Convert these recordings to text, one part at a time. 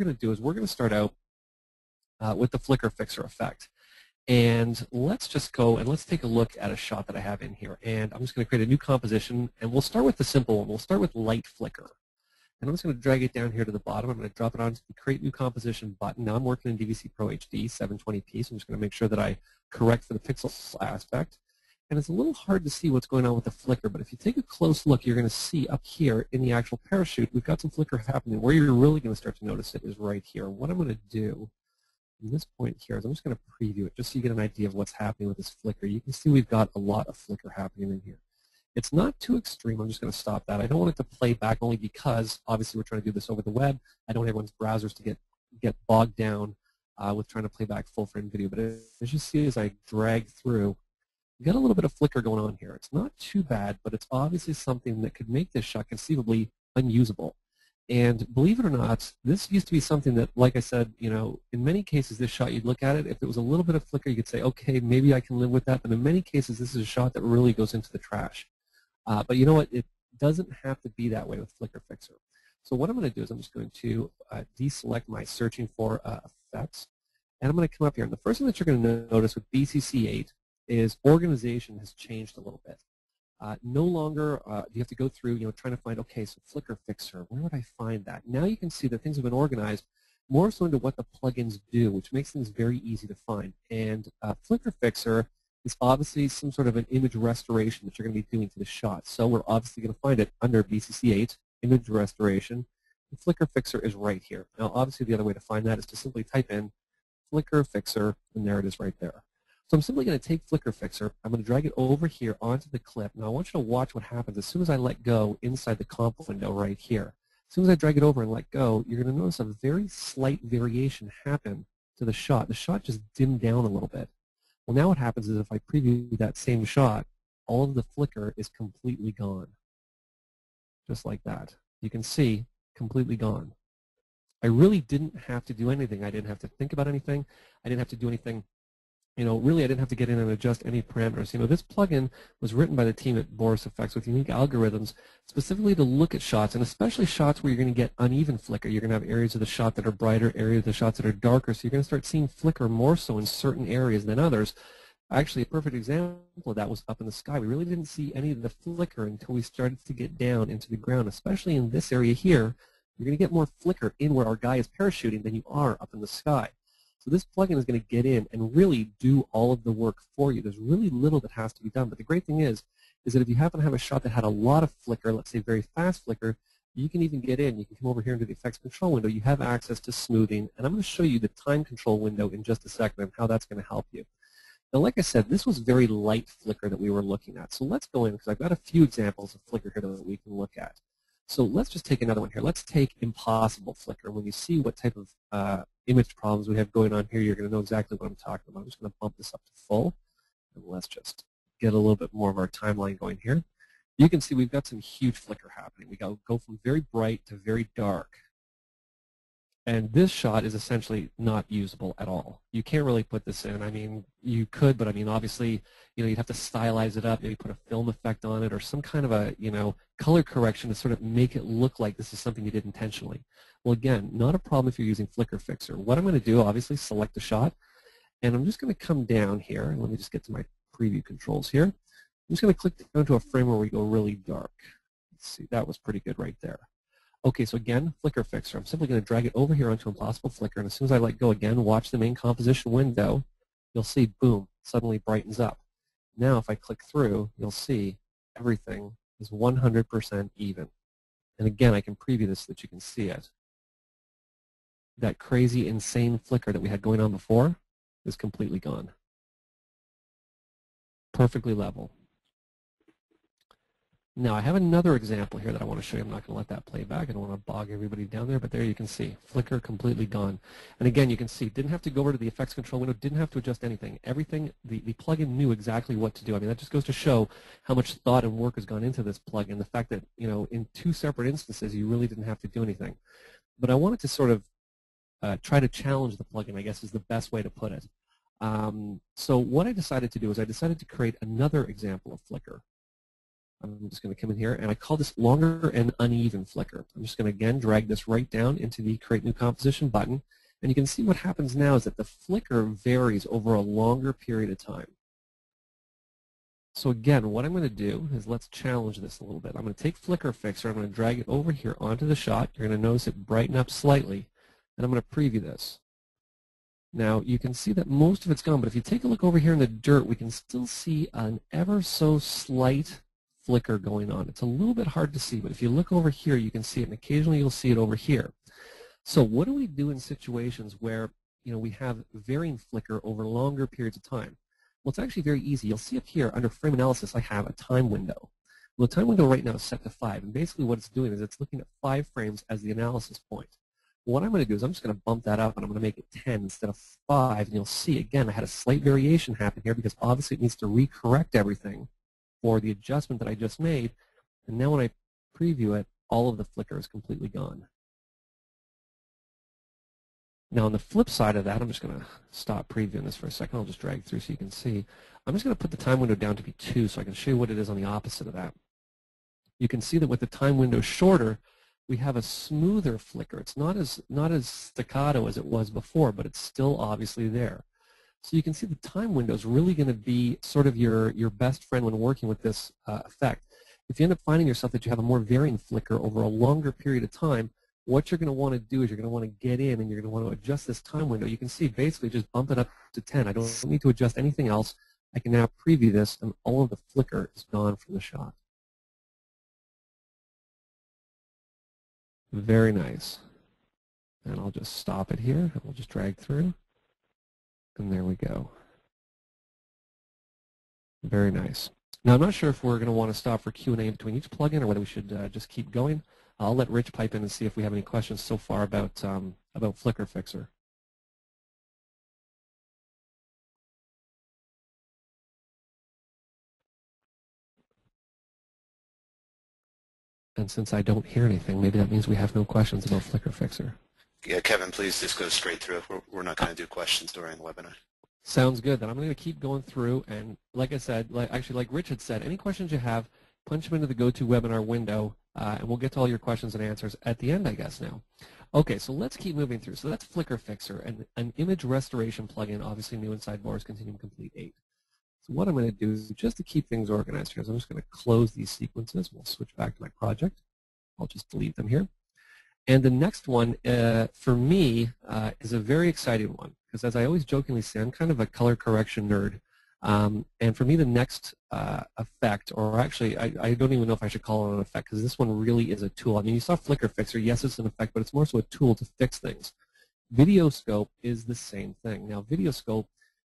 going to do is we're going to start out with the Flickr Fixer effect. And let's just go and let's take a look at a shot that I have in here. And I'm just going to create a new composition, and we'll start with the simple one. We'll start with light flicker. And I'm just going to drag it down here to the bottom. I'm going to drop it onto the Create New Composition button. Now I'm working in DVC Pro HD 720p, so I'm just going to make sure that I correct for the pixel aspect. And it's a little hard to see what's going on with the flicker, but if you take a close look, you're going to see up here in the actual parachute, we've got some flicker happening. Where you're really going to start to notice it is right here. What I'm going to do from this point here is I'm just going to preview it just so you get an idea of what's happening with this flicker. You can see we've got a lot of flicker happening in here. It's not too extreme. I'm just going to stop that. I don't want it to play back only because, obviously, we're trying to do this over the web. I don't want everyone's browsers to get bogged down with trying to play back full-frame video. But as you see, as I drag through, you got a little bit of flicker going on here. It's not too bad, but it's obviously something that could make this shot conceivably unusable. And believe it or not, this used to be something that, like I said, you know, in many cases, this shot, you'd look at it, if it was a little bit of flicker, you could say, okay, maybe I can live with that. But in many cases, this is a shot that really goes into the trash. But you know what? It doesn't have to be that way with Flickr Fixer. So what I'm going to do is I'm just going to deselect my searching for effects, and I'm going to come up here. And the first thing that you're going to notice with BCC8 is organization has changed a little bit. No longer do you have to go through, you know, trying to find, okay, so Flickr Fixer, where would I find that? Now you can see that things have been organized more so into what the plugins do, which makes things very easy to find. And Flickr Fixer is obviously some sort of an image restoration that you're going to be doing to the shot. So we're obviously going to find it under BCC8, image restoration. And Flickr Fixer is right here. Now, obviously, the other way to find that is to simply type in Flickr Fixer, and there it is right there. So I'm simply going to take Flickr Fixer. I'm going to drag it over here onto the clip. Now, I want you to watch what happens as soon as I let go inside the comp window right here. As soon as I drag it over and let go, you're going to notice a very slight variation happen to the shot. The shot just dimmed down a little bit. Well, now what happens is if I preview that same shot, all of the flicker is completely gone. Just like that. You can see, completely gone. I really didn't have to do anything. I didn't have to think about anything. I didn't have to do anything. You know, really, I didn't have to get in and adjust any parameters. You know, this plugin was written by the team at Boris Effects with unique algorithms specifically to look at shots, and especially shots where you're going to get uneven flicker. You're going to have areas of the shot that are brighter, areas of the shots that are darker, so you're going to start seeing flicker more so in certain areas than others. Actually, a perfect example of that was up in the sky. We really didn't see any of the flicker until we started to get down into the ground, especially in this area here. You're going to get more flicker in where our guy is parachuting than you are up in the sky. So this plugin is going to get in and really do all of the work for you. There's really little that has to be done. But the great thing is that if you happen to have a shot that had a lot of flicker, let's say very fast flicker, you can even get in. You can come over here into the effects control window. You have access to smoothing. And I'm going to show you the time control window in just a second and how that's going to help you. Now, like I said, this was very light flicker that we were looking at. So let's go in because I've got a few examples of flicker here that we can look at. So let's just take another one here. Let's take impossible flicker. When you see what type of image problems we have going on here, you're going to know exactly what I'm talking about. I'm just going to bump this up to full, and let's just get a little bit more of our timeline going here. You can see we've got some huge flicker happening. We go from very bright to very dark. And this shot is essentially not usable at all. You can't really put this in. I mean, you could, but I mean, obviously, you know, you'd have to stylize it up, maybe put a film effect on it or some kind of a, you know, color correction to sort of make it look like this is something you did intentionally. Well, again, not a problem if you're using Flickr Fixer. What I'm going to do, obviously, select the shot, and I'm just going to come down here, and let me just get to my preview controls here. I'm just going to click down to a frame where we go really dark. Let's see, that was pretty good right there. Okay, so again, Flickr Fixer. I'm simply going to drag it over here onto Impossible Flicker, and as soon as I let go again, watch the main composition window, you'll see, boom, suddenly brightens up. Now if I click through, you'll see everything is 100% even. And again, I can preview this so that you can see it. That crazy, insane flicker that we had going on before is completely gone. Perfectly level. Now, I have another example here that I want to show you. I'm not going to let that play back. I don't want to bog everybody down there, but there you can see. Flicker completely gone. And again, you can see, didn't have to go over to the effects control window, didn't have to adjust anything. Everything, the plugin knew exactly what to do. I mean, that just goes to show how much thought and work has gone into this plugin. The fact that, you know, in two separate instances, you really didn't have to do anything. But I wanted to sort of try to challenge the plugin, I guess is the best way to put it. So what I decided to do is I decided to create another example of flicker. I'm just going to come in here, and I call this longer and uneven flicker. I'm just going to, again, drag this right down into the Create New Composition button. And you can see what happens now is that the flicker varies over a longer period of time. So again, what I'm going to do is let's challenge this a little bit. I'm going to take Flickr Fixer, I'm going to drag it over here onto the shot. You're going to notice it brighten up slightly, and I'm going to preview this. Now, you can see that most of it's gone, but if you take a look over here in the dirt, we can still see an ever so slight flicker going on. It's a little bit hard to see, but if you look over here, you can see it, and occasionally you'll see it over here. So what do we do in situations where we have varying flicker over longer periods of time? Well, it's actually very easy. You'll see up here under Frame Analysis, I have a time window. Well, the time window right now is set to 5, and basically what it's doing is it's looking at 5 frames as the analysis point. What I'm going to do is I'm just going to bump that up, and I'm going to make it 10 instead of 5, and you'll see, again, I had a slight variation happen here because obviously it needs to recorrect everything for the adjustment that I just made, and now when I preview it, all of the flicker is completely gone. Now on the flip side of that, I'm just going to stop previewing this for a second. I'll just drag through so you can see. I'm just going to put the time window down to be 2 so I can show you what it is on the opposite of that. You can see that with the time window shorter, we have a smoother flicker. It's not as staccato as it was before, but it's still obviously there. So you can see the time window is really going to be sort of your best friend when working with this effect. If you end up finding yourself that you have a more varying flicker over a longer period of time, what you're going to want to do is you're going to want to get in and you're going to want to adjust this time window. You can see basically just bump it up to 10. I don't need to adjust anything else. I can now preview this, and all of the flicker is gone from the shot. Very nice. And I'll just stop it here, and we'll just drag through. And there we go. Very nice. Now, I'm not sure if we're going to want to stop for Q&A in between each plugin or whether we should just keep going. I'll let Rich pipe in and see if we have any questions so far about Flickr Fixer. And since I don't hear anything, maybe that means we have no questions about Flickr Fixer. Yeah, Kevin, please just go straight through. We're not going to do questions during the webinar. Sounds good. Then I'm going to keep going through, and like I said, like Rich had said, any questions you have, punch them into the GoToWebinar window, and we'll get to all your questions and answers at the end, I guess, now. Okay, so let's keep moving through. So that's Flickr Fixer, an image restoration plugin, obviously new inside Boris Continuum Complete 8. So what I'm going to do is, just to keep things organized here, is I'm just going to close these sequences. We'll switch back to my project. I'll just delete them here. And the next one, for me, is a very exciting one, because as I always jokingly say, I'm kind of a color correction nerd. And for me, the next effect, or actually, I don't even know if I should call it an effect, because this one really is a tool. I mean, you saw Flickr Fixer. Yes, it's an effect, but it's more so a tool to fix things. Videoscope is the same thing. Now, Videoscope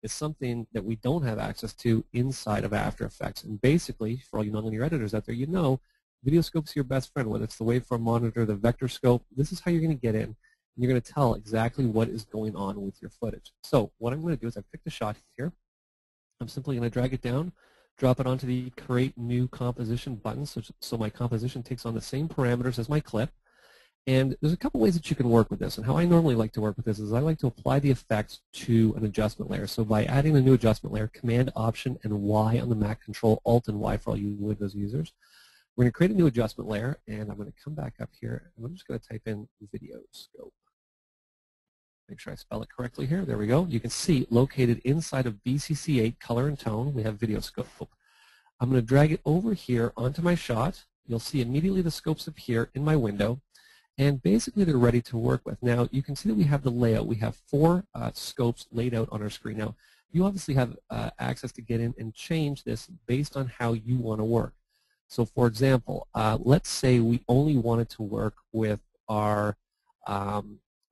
is something that we don't have access to inside of After Effects. And basically, for all you nonlinear editors out there, you know, Videoscope's your best friend, whether it's the waveform monitor, the vector scope. This is how you're going to get in, and you're going to tell exactly what is going on with your footage. So what I'm going to do is I've picked a shot here. I'm simply going to drag it down, drop it onto the Create New Composition button, so my composition takes on the same parameters as my clip. And there's a couple ways that you can work with this. And how I normally like to work with this is I like to apply the effects to an adjustment layer. So by adding a new adjustment layer, Command, Option, and Y on the Mac, Control, Alt, and Y for all you Windows users. We're going to create a new adjustment layer, and I'm going to come back up here, and I'm just going to type in Videoscope. Make sure I spell it correctly here. There we go. You can see located inside of BCC8 Color and Tone, we have Videoscope. I'm going to drag it over here onto my shot. You'll see immediately the scopes appear in my window, and basically they're ready to work with. Now, you can see that we have the layout. We have 4 scopes laid out on our screen. Now, you obviously have access to get in and change this based on how you want to work. So, for example, let's say we only wanted to work with our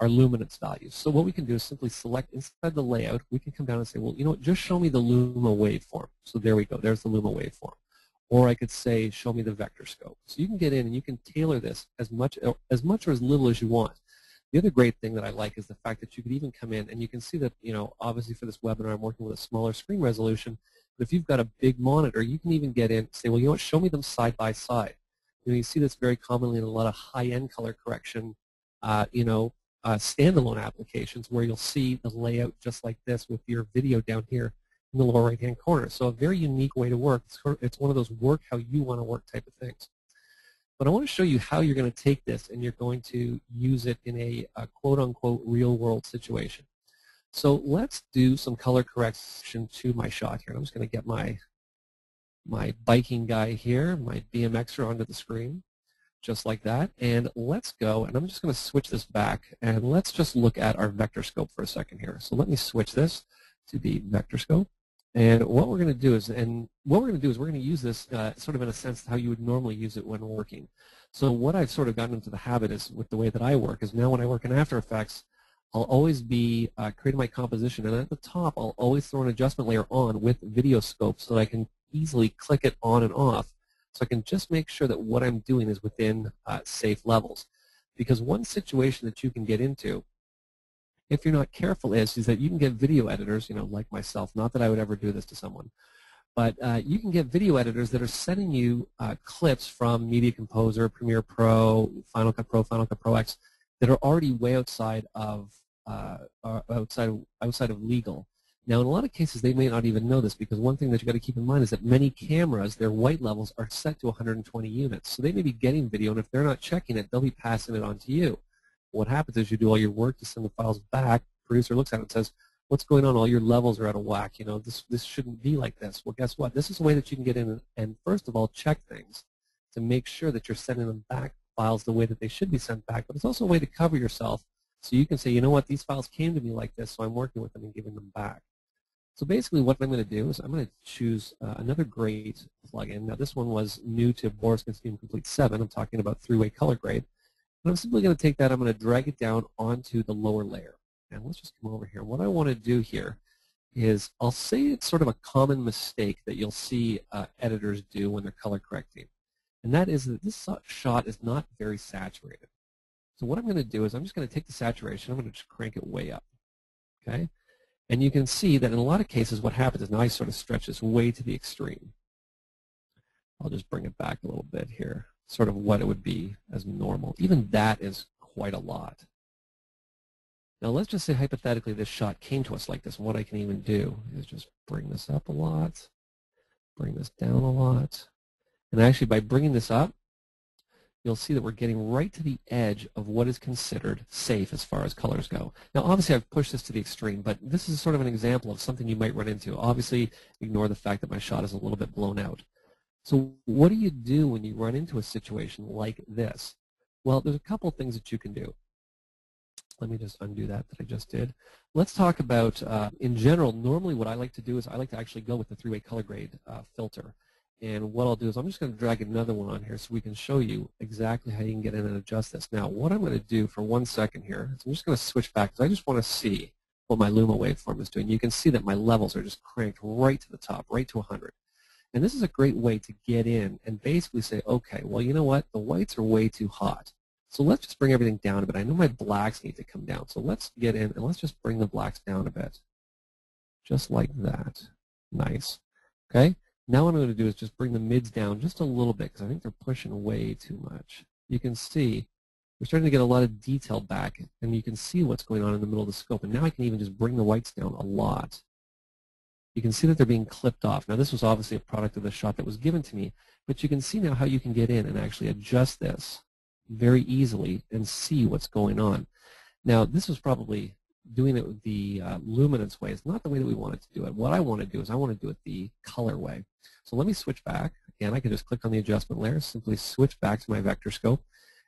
luminance values. So what we can do is simply select inside the layout. We can come down and say, well, you know what, just show me the Luma waveform. So there we go. There's the Luma waveform. Or I could say, show me the vector scope. So you can get in and you can tailor this as much or as little as you want. The other great thing that I like is the fact that you could even come in and you can see that, you know, obviously for this webinar I'm working with a smaller screen resolution. But if you've got a big monitor, you can even get in and say, well, you know what, show me them side by side. You know, you see this very commonly in a lot of high-end color correction, standalone applications where you'll see the layout just like this with your video down here. in the lower right-hand corner. So a very unique way to work. It's one of those work how you want to work type of things. But I want to show you how you're going to take this and you're going to use it in a quote-unquote real-world situation. So let's do some color correction to my shot here. I'm just going to get my biking guy here, my BMXer onto the screen, just like that. And let's go, and I'm just going to switch this back, and let's just look at our vector scope for a second here. So let me switch this to the vector scope. And what we're going to do is, we're going to use this sort of in a sense how you would normally use it when working. So what I've sort of gotten into the habit is with the way that I work is now when I work in After Effects, I'll always be creating my composition, and at the top I'll always throw an adjustment layer on with Videoscope so that I can easily click it on and off. So I can just make sure that what I'm doing is within safe levels. Because one situation that you can get into, if you're not careful, is that you can get video editors, like myself, not that I would ever do this to someone, but you can get video editors that are sending you clips from Media Composer, Premiere Pro, Final Cut Pro X, that are already way outside of legal. Now, in a lot of cases, they may not even know this, because one thing that you've got to keep in mind is that many cameras, their white levels are set to 120 units. So they may be getting video, and if they're not checking it, they'll be passing it on to you. What happens is you do all your work, you send the files back, producer looks at it and says, what's going on? All your levels are out of whack. This shouldn't be like this. Well, guess what? This is a way that you can get in and first of all, check things to make sure that you're sending them back files the way that they should be sent back, but it's also a way to cover yourself so you can say, you know what, these files came to me like this, so I'm working with them and giving them back. So basically what I'm going to do is I'm going to choose another great plugin. Now this one was new to Boris Continuum Complete 7. I'm talking about three-way color grade. And I'm simply going to take that, I'm going to drag it down onto the lower layer. And let's just come over here. What I want to do here is I'll say it's sort of a common mistake that you'll see editors do when they're color correcting. And that is that this shot is not very saturated. So what I'm going to do is I'm just going to take the saturation, I'm going to just crank it way up. Okay? And you can see that in a lot of cases what happens is now I sort of stretch this way to the extreme. I'll just bring it back a little bit here, sort of what it would be as normal. Even that is quite a lot. Now let's just say hypothetically this shot came to us like this. And what I can even do is just bring this up a lot, bring this down a lot. And actually by bringing this up, you'll see that we're getting right to the edge of what is considered safe as far as colors go. Now obviously I've pushed this to the extreme, but this is sort of an example of something you might run into. Obviously ignore the fact that my shot is a little bit blown out. So what do you do when you run into a situation like this? Well, there's a couple things that you can do. Let me just undo that I just did. Let's talk about, in general, normally what I like to do is I like to actually go with the three-way color grade filter. And what I'll do is I'm just going to drag another one on here so we can show you exactly how you can get in and adjust this. Now, what I'm going to do for 1 second here is I'm just going to switch back because I just want to see what my Luma waveform is doing. You can see that my levels are just cranked right to the top, right to 100. And this is a great way to get in and basically say, okay, well, you know what? The whites are way too hot. So let's just bring everything down a bit. I know my blacks need to come down. So let's get in and let's just bring the blacks down a bit. Just like that. Nice. Okay? Now what I'm going to do is just bring the mids down just a little bit because I think they're pushing way too much. You can see we're starting to get a lot of detail back, and you can see what's going on in the middle of the scope. And now I can even just bring the whites down a lot. You can see that they're being clipped off. Now this was obviously a product of the shot that was given to me, but you can see now how you can get in and actually adjust this very easily and see what's going on. Now this was probably doing it with the luminance way. It's not the way that we wanted to do it. What I want to do is I want to do it the color way. So let me switch back. Again, I can just click on the adjustment layer, simply switch back to my vector scope,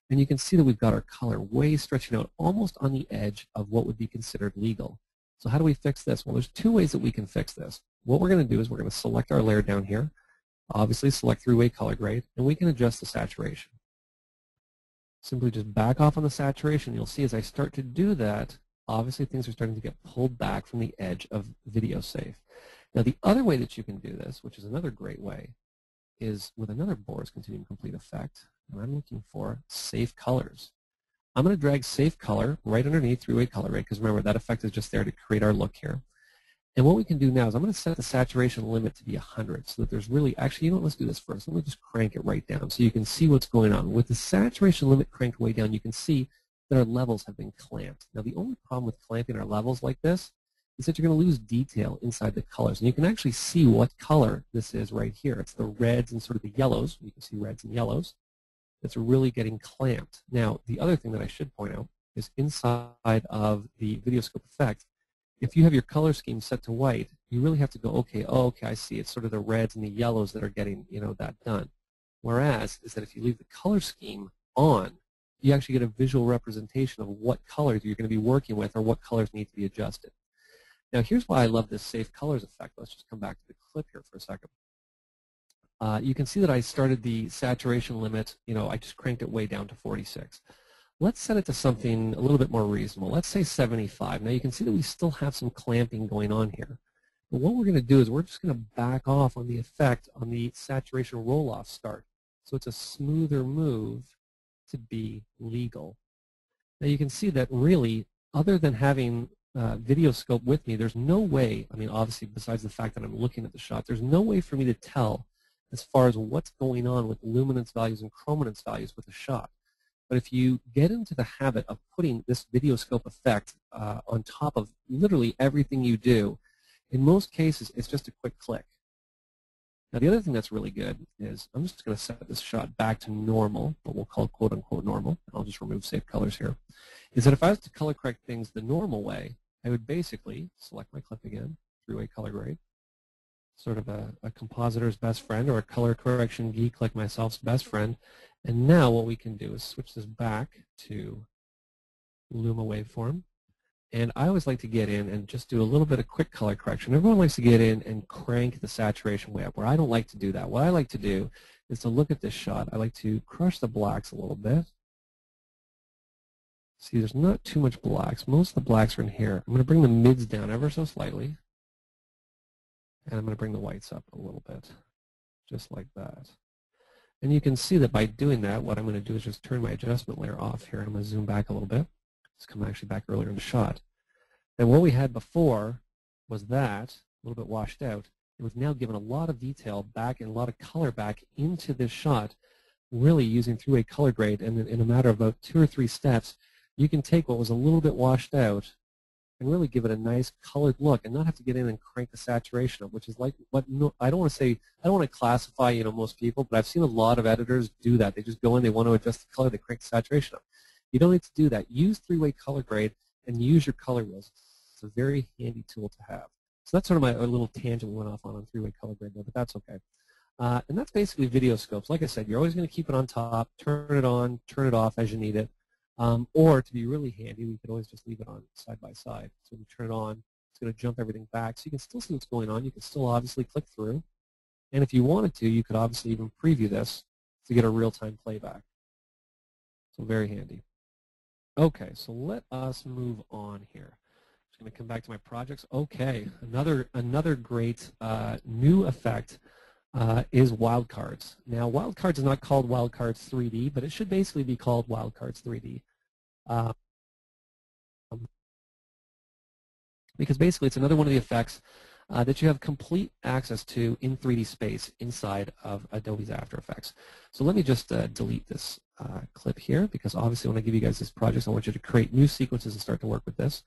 and you can see that we've got our color way stretching out almost on the edge of what would be considered legal. So how do we fix this? Well, there's two ways that we can fix this. What we're going to do is we're going to select our layer down here, obviously select three-way color grade, and we can adjust the saturation. Simply just back off on the saturation. You'll see as I start to do that, obviously things are starting to get pulled back from the edge of video safe. Now the other way that you can do this, which is another great way, is with another Boris Continuum Complete effect, and I'm looking for safe colors. I'm going to drag safe color right underneath three-way color grade, because remember that effect is just there to create our look here. And what we can do now is I'm going to set the saturation limit to be 100 so that there's really, actually, you know what, let's do this first. Let me just crank it right down so you can see what's going on. With the saturation limit cranked way down, you can see that our levels have been clamped. Now the only problem with clamping our levels like this is that you're going to lose detail inside the colors. And you can actually see what color this is right here. It's the reds and sort of the yellows. You can see reds and yellows. That's really getting clamped. Now, the other thing that I should point out is inside of the Videoscope effect, if you have your color scheme set to white, you really have to go, okay, I see. It's sort of the reds and the yellows that are getting, that done. Whereas, is that if you leave the color scheme on, you actually get a visual representation of what colors you're going to be working with or what colors need to be adjusted. Now, here's why I love this Safe Colors effect. Let's just come back to the clip here for a second. You can see that I started the saturation limit, I just cranked it way down to 46. Let's set it to something a little bit more reasonable. Let's say 75. Now, you can see that we still have some clamping going on here. But what we're going to do is we're just going to back off on the effect on the saturation roll-off start. So it's a smoother move to be legal. Now, you can see that really, other than having Videoscope with me, there's no way, obviously besides the fact that I'm looking at the shot, there's no way for me to tell as far as what's going on with luminance values and chrominance values with the shot. But if you get into the habit of putting this Videoscope effect on top of literally everything you do, in most cases, it's just a quick click. Now, the other thing that's really good is I'm just going to set this shot back to normal, what we'll call quote-unquote normal. I'll just remove Safe Colors here. Is that if I was to color correct things the normal way, I would basically select my clip again, three-way color grade, sort of a compositor's best friend or a color correction geek like myself's best friend. And now what we can do is switch this back to Luma Waveform. And I always like to get in and just do a little bit of quick color correction. Everyone likes to get in and crank the saturation way up, where I don't like to do that. What I like to do is to look at this shot. I like to crush the blacks a little bit. See, there's not too much blacks. Most of the blacks are in here. I'm going to bring the mids down ever so slightly. And I'm going to bring the whites up a little bit, just like that. And you can see that by doing that, what I'm going to do is just turn my adjustment layer off here. I'm going to zoom back a little bit. Let's come actually back earlier in the shot. And what we had before was that, a little bit washed out. It was now given a lot of detail back and a lot of color back into this shot, really using three-way color grade. And in a matter of about 2 or 3 steps, you can take what was a little bit washed out and really give it a nice colored look and not have to get in and crank the saturation up, which is like what I don't want to say, I don't want to classify, most people, but I've seen a lot of editors do that. They just go in, they want to adjust the color, they crank the saturation up. You don't need to do that. Use three-way color grade and use your color wheels. It's a very handy tool to have. So that's sort of my little tangent we went off on three-way color grade there, but that's okay. And that's basically Videoscopes. Like I said, you're always going to keep it on top, turn it on, turn it off as you need it. Or to be really handy, we could always just leave it on side by side. So when you turn it on, it's going to jump everything back. So you can still see what's going on. You can still obviously click through. And if you wanted to, you could obviously even preview this to get a real-time playback. So very handy. Okay, so let us move on here. I'm just going to come back to my projects. Okay, another great new effect is wildcards. Now, wildcards is not called wildcards 3D, but it should basically be called wildcards 3D. Because basically it's another one of the effects that you have complete access to in 3D space inside of Adobe's After Effects. So let me just delete this clip here, because obviously when I give you guys this project, I want you to create new sequences and start to work with this.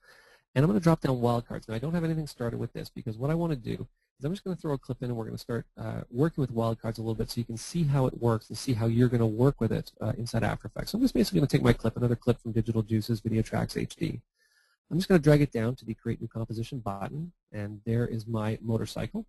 And I'm going to drop down wildcards. Now, I don't have anything started with this, because what I want to do is I'm just going to throw a clip in, and we're going to start working with wildcards a little bit so you can see how it works and see how you're going to work with it inside After Effects. So I'm just basically going to take my clip, another clip from Digital Juice's Video Tracks HD. I'm just going to drag it down to the Create New Composition button, and there is my motorcycle.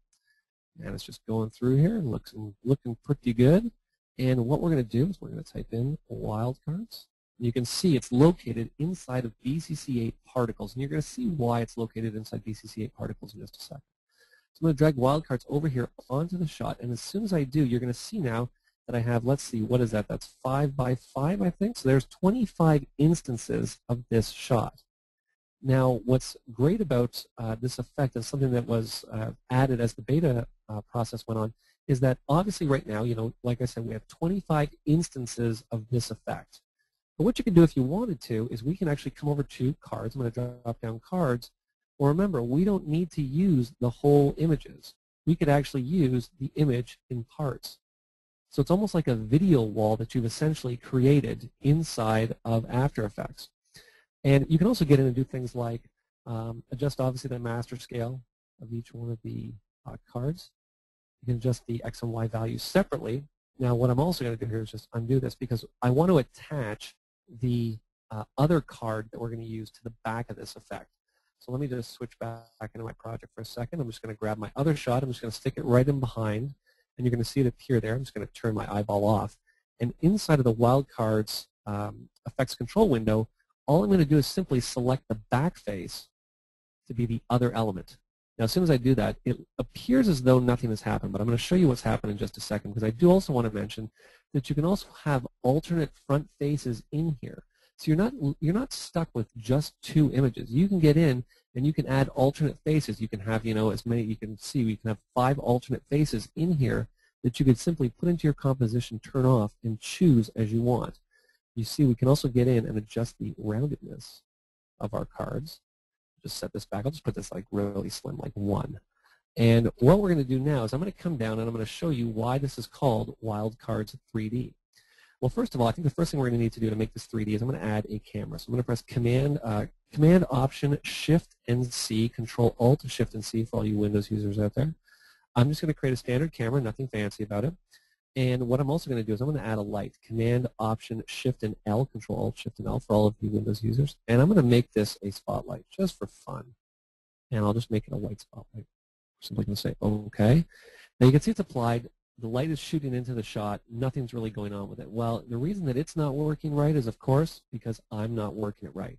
And it's just going through here and looking pretty good. And what we're going to do is we're going to type in wildcards. You can see it's located inside of BCC8 particles, and you're going to see why it's located inside BCC8 particles in just a second. So I'm going to drag wildcards over here onto the shot, and as soon as I do, you're going to see now that I have, let's see, what is that? That's 5 by 5, I think. So there's 25 instances of this shot. Now, what's great about this effect, and something that was added as the beta process went on, is that obviously right now, like I said, we have 25 instances of this effect. But what you can do if you wanted to is we can actually come over to cards. I'm going to drop down cards. Well, remember, we don't need to use the whole images. We could actually use the image in parts. So it's almost like a video wall that you've essentially created inside of After Effects. And you can also get in and do things like Adjust obviously the master scale of each one of the cards. You can adjust the X and Y values separately. Now what I'm also going to do here is just undo this because I want to attach the other card that we're going to use to the back of this effect. So let me just switch back into my project for a second. I'm just going to grab my other shot. I'm just going to stick it right in behind, and you're going to see it appear there. I'm just going to turn my eyeball off. And inside of the wildcards effects control window, all I'm going to do is simply select the back face to be the other element. Now, as soon as I do that, it appears as though nothing has happened, but I'm going to show you what's happened in just a second, because I do also want to mention that you can also have alternate front faces in here. So you're not stuck with just two images. You can get in and you can add alternate faces. You can have, as many, you can see, we can have 5 alternate faces in here that you could simply put into your composition, turn off, and choose as you want. You see, we can also get in and adjust the roundedness of our cards. Just set this back. I'll just put this like really slim, like 1. And what we're going to do now is I'm going to come down and I'm going to show you why this is called Wildcards 3D. Well, first of all, I think the first thing we're going to need to do to make this 3D is I'm going to add a camera. So I'm going to press Command Option Shift and C, Control Alt Shift and C for all you Windows users out there. I'm just going to create a standard camera, nothing fancy about it. And what I'm also going to do is I'm going to add a light. Command Option Shift and L, Control Alt Shift and L for all of you Windows users. And I'm going to make this a spotlight just for fun. And I'll just make it a white spotlight. I'm simply going to say OK. Now you can see it's applied. The light is shooting into the shot. Nothing's really going on with it. Well, the reason that it's not working right is, of course, because I'm not working it right.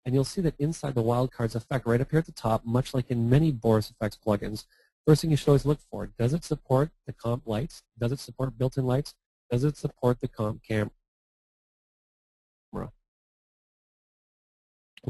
And you'll see that inside the wildcards effect, right up here at the top, much like in many Boris Effects plugins, first thing you should always look for, does it support the comp lights? Does it support built-in lights? Does it support the comp camera? Well,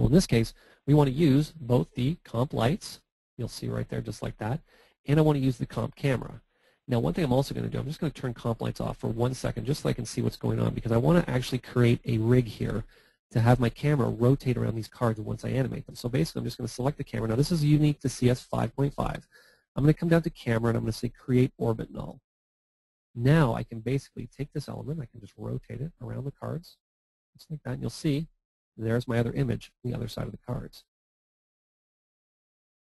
in this case, we want to use both the comp lights, you'll see right there just like that, and I want to use the comp camera. Now, one thing I'm also going to do, I'm just going to turn comp lights off for 1 second just so I can see what's going on, because I want to actually create a rig here to have my camera rotate around these cards once I animate them. So basically, I'm just going to select the camera. Now, this is unique to CS 5.5. I'm going to come down to camera, and I'm going to say create orbit null. Now, I can basically take this element. I can just rotate it around the cards, just like that, and you'll see there's my other image on the other side of the cards.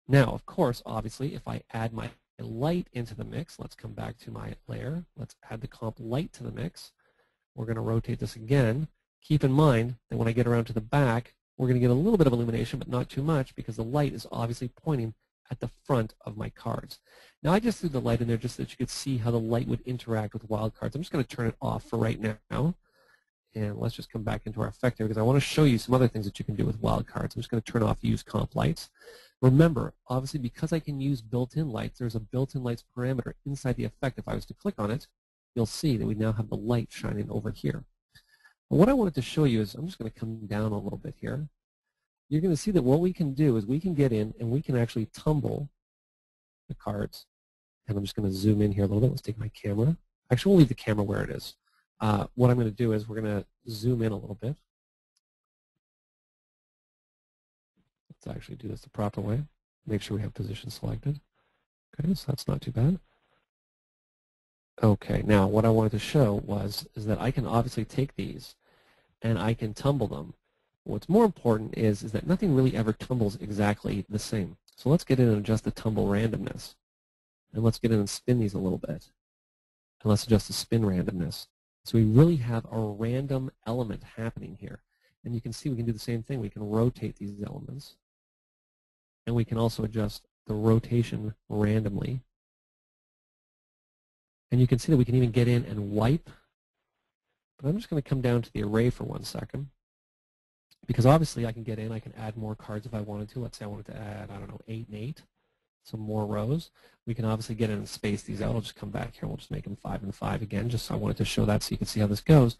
Now, of course, obviously, if I add my light into the mix, let's come back to my layer. Let's add the comp light to the mix. We're going to rotate this again. Keep in mind that when I get around to the back, we're going to get a little bit of illumination, but not too much, because the light is obviously pointing at the front of my cards. Now, I just threw the light in there just so that you could see how the light would interact with wildcards. I'm just going to turn it off for right now. And let's just come back into our effect here, because I want to show you some other things that you can do with wildcards. I'm just going to turn off Use Comp Lights. Remember, obviously, because I can use built-in lights, there's a built-in lights parameter inside the effect. If I was to click on it, you'll see that we now have the light shining over here. But what I wanted to show you is, I'm just going to come down a little bit here. You're going to see that what we can do is we can get in and we can actually tumble the cards. And I'm just going to zoom in here a little bit. Let's take my camera. Actually, we'll leave the camera where it is. What I'm going to do is we're going to zoom in a little bit. Let's actually do this the proper way. Make sure we have position selected. Okay, so that's not too bad. Okay, now what I wanted to show is that I can obviously take these and I can tumble them. What's more important is that nothing really ever tumbles exactly the same. So let's get in and adjust the tumble randomness. And let's get in and spin these a little bit. And let's adjust the spin randomness. So we really have a random element happening here. And you can see we can do the same thing. We can rotate these elements. And we can also adjust the rotation randomly. And you can see that we can even get in and wipe. But I'm just going to come down to the array for 1 second. Because obviously I can get in, I can add more cards if I wanted to. Let's say I wanted to add, I don't know, 8 and 8. Some more rows. We can obviously get in and space these out. I'll just come back here and we'll just make them 5 and 5 again, just so I wanted to show that so you can see how this goes.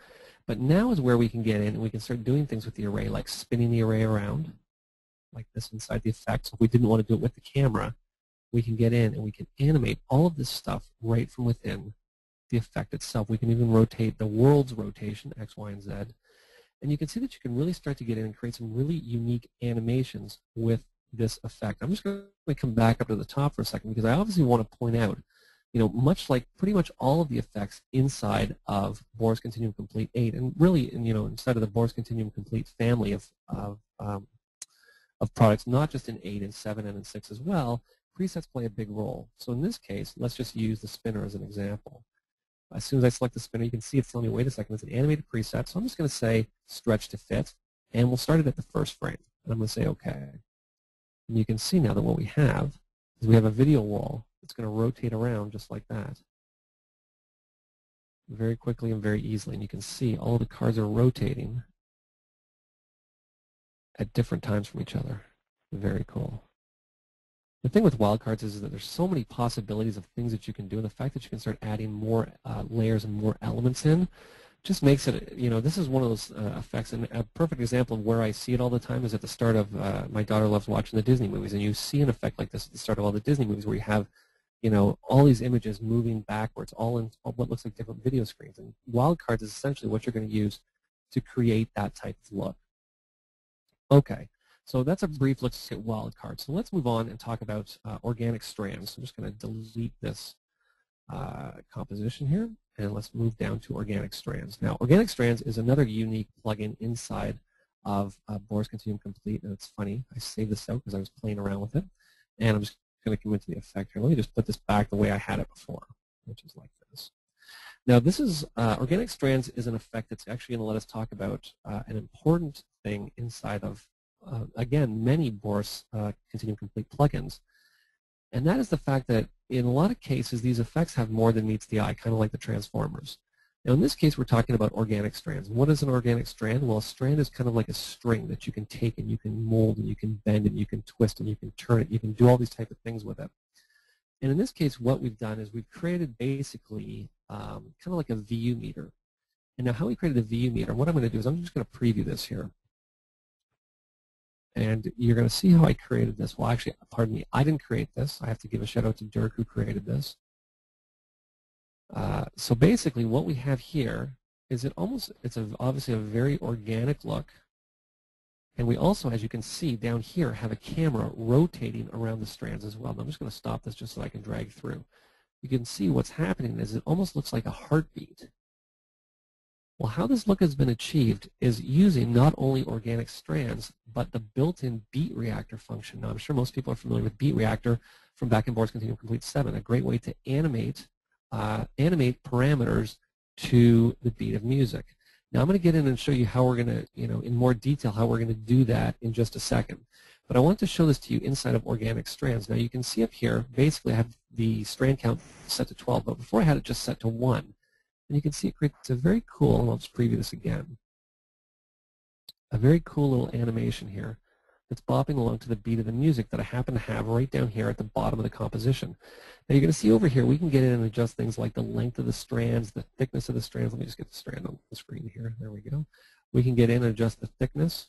But now is where we can get in and we can start doing things with the array, like spinning the array around, like this inside the effect. So if we didn't want to do it with the camera, we can get in and we can animate all of this stuff right from within the effect itself. We can even rotate the world's rotation, X, Y, and Z. And you can see that you can really start to get in and create some really unique animations with this effect. I'm just going to come back up to the top for a second because I obviously want to point out, much like pretty much all of the effects inside of Boris Continuum Complete 8, and really, inside of the Boris Continuum Complete family of of products, not just in 8 and 7 and in 6 as well. Presets play a big role. So in this case, let's just use the spinner as an example. As soon as I select the spinner, you can see it's telling me, wait a second, it's an animated preset. So I'm just going to say stretch to fit, and we'll start it at the first frame. And I'm going to say OK. And you can see now that what we have is we have a video wall that's going to rotate around just like that, very quickly and very easily. And you can see all the cards are rotating at different times from each other. Very cool. The thing with wildcards is that there's so many possibilities of things that you can do, and the fact that you can start adding more layers and more elements in just makes it, this is one of those effects, and a perfect example of where I see it all the time is at the start of, my daughter loves watching the Disney movies, and you see an effect like this at the start of all the Disney movies where you have, all these images moving backwards, all in what looks like different video screens. And wildcards is essentially what you're going to use to create that type of look. Okay. So that's a brief look at wildcards. So let's move on and talk about organic strands. So I'm just going to delete this composition here, and let's move down to organic strands. Now, organic strands is another unique plugin inside of Boris Continuum Complete, and it's funny. I saved this out because I was playing around with it, and I'm just going to come into the effect here. Let me just put this back the way I had it before, which is like this. Now, this is organic strands is an effect that's actually going to let us talk about an important thing inside of again, many Boris Continuum Complete plugins, and that is the fact that in a lot of cases these effects have more than meets the eye, kind of like the transformers. Now in this case we're talking about organic strands. And what is an organic strand? Well, a strand is kind of like a string that you can take and you can mold and you can bend and you can twist and you can turn it. You can do all these type of things with it. And in this case what we've done is we've created basically kind of like a VU meter. And now how we created a VU meter, what I'm going to do is I'm just going to preview this here. And you're going to see how I created this. Well, actually, pardon me, I didn't create this. I have to give a shout out to Dirk who created this. So basically what we have here is it's obviously a very organic look. And we also, as you can see down here, have a camera rotating around the strands as well. Now, I'm just going to stop this just so I can drag through. You can see what's happening is it almost looks like a heartbeat. Well, how this look has been achieved is using not only organic strands, but the built-in beat reactor function. Now, I'm sure most people are familiar with beat reactor from back in Boris Continuum Complete 7, a great way to animate parameters to the beat of music. Now, I'm going to get in and show you how we're going to, in more detail, how we're going to do that in just a second. But I want to show this to you inside of organic strands. Now, you can see up here, basically, I have the strand count set to 12, but before I had it just set to 1. And you can see it creates a very cool, and I'll just preview this again, a very cool little animation here that's bopping along to the beat of the music that I happen to have right down here at the bottom of the composition. Now you're going to see over here we can get in and adjust things like the length of the strands, the thickness of the strands. Let me just get the strand on the screen here. There we go. We can get in and adjust the thickness.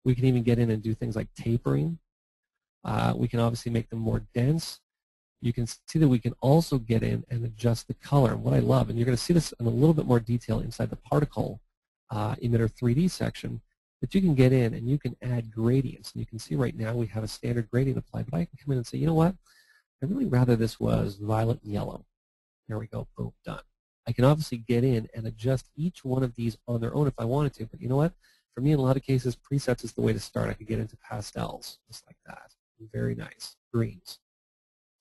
We can even get in and do things like tapering. We can obviously make them more dense. You can see that we can also get in and adjust the color. And what I love, and you're going to see this in a little bit more detail inside the particle emitter 3D section, that you can get in and you can add gradients. And you can see right now we have a standard gradient applied, but I can come in and say, you know what, I'd really rather this was violet and yellow. There we go, boom, done. I can obviously get in and adjust each one of these on their own if I wanted to, but you know what? For me, in a lot of cases, presets is the way to start. I could get into pastels, just like that. Very nice. Greens.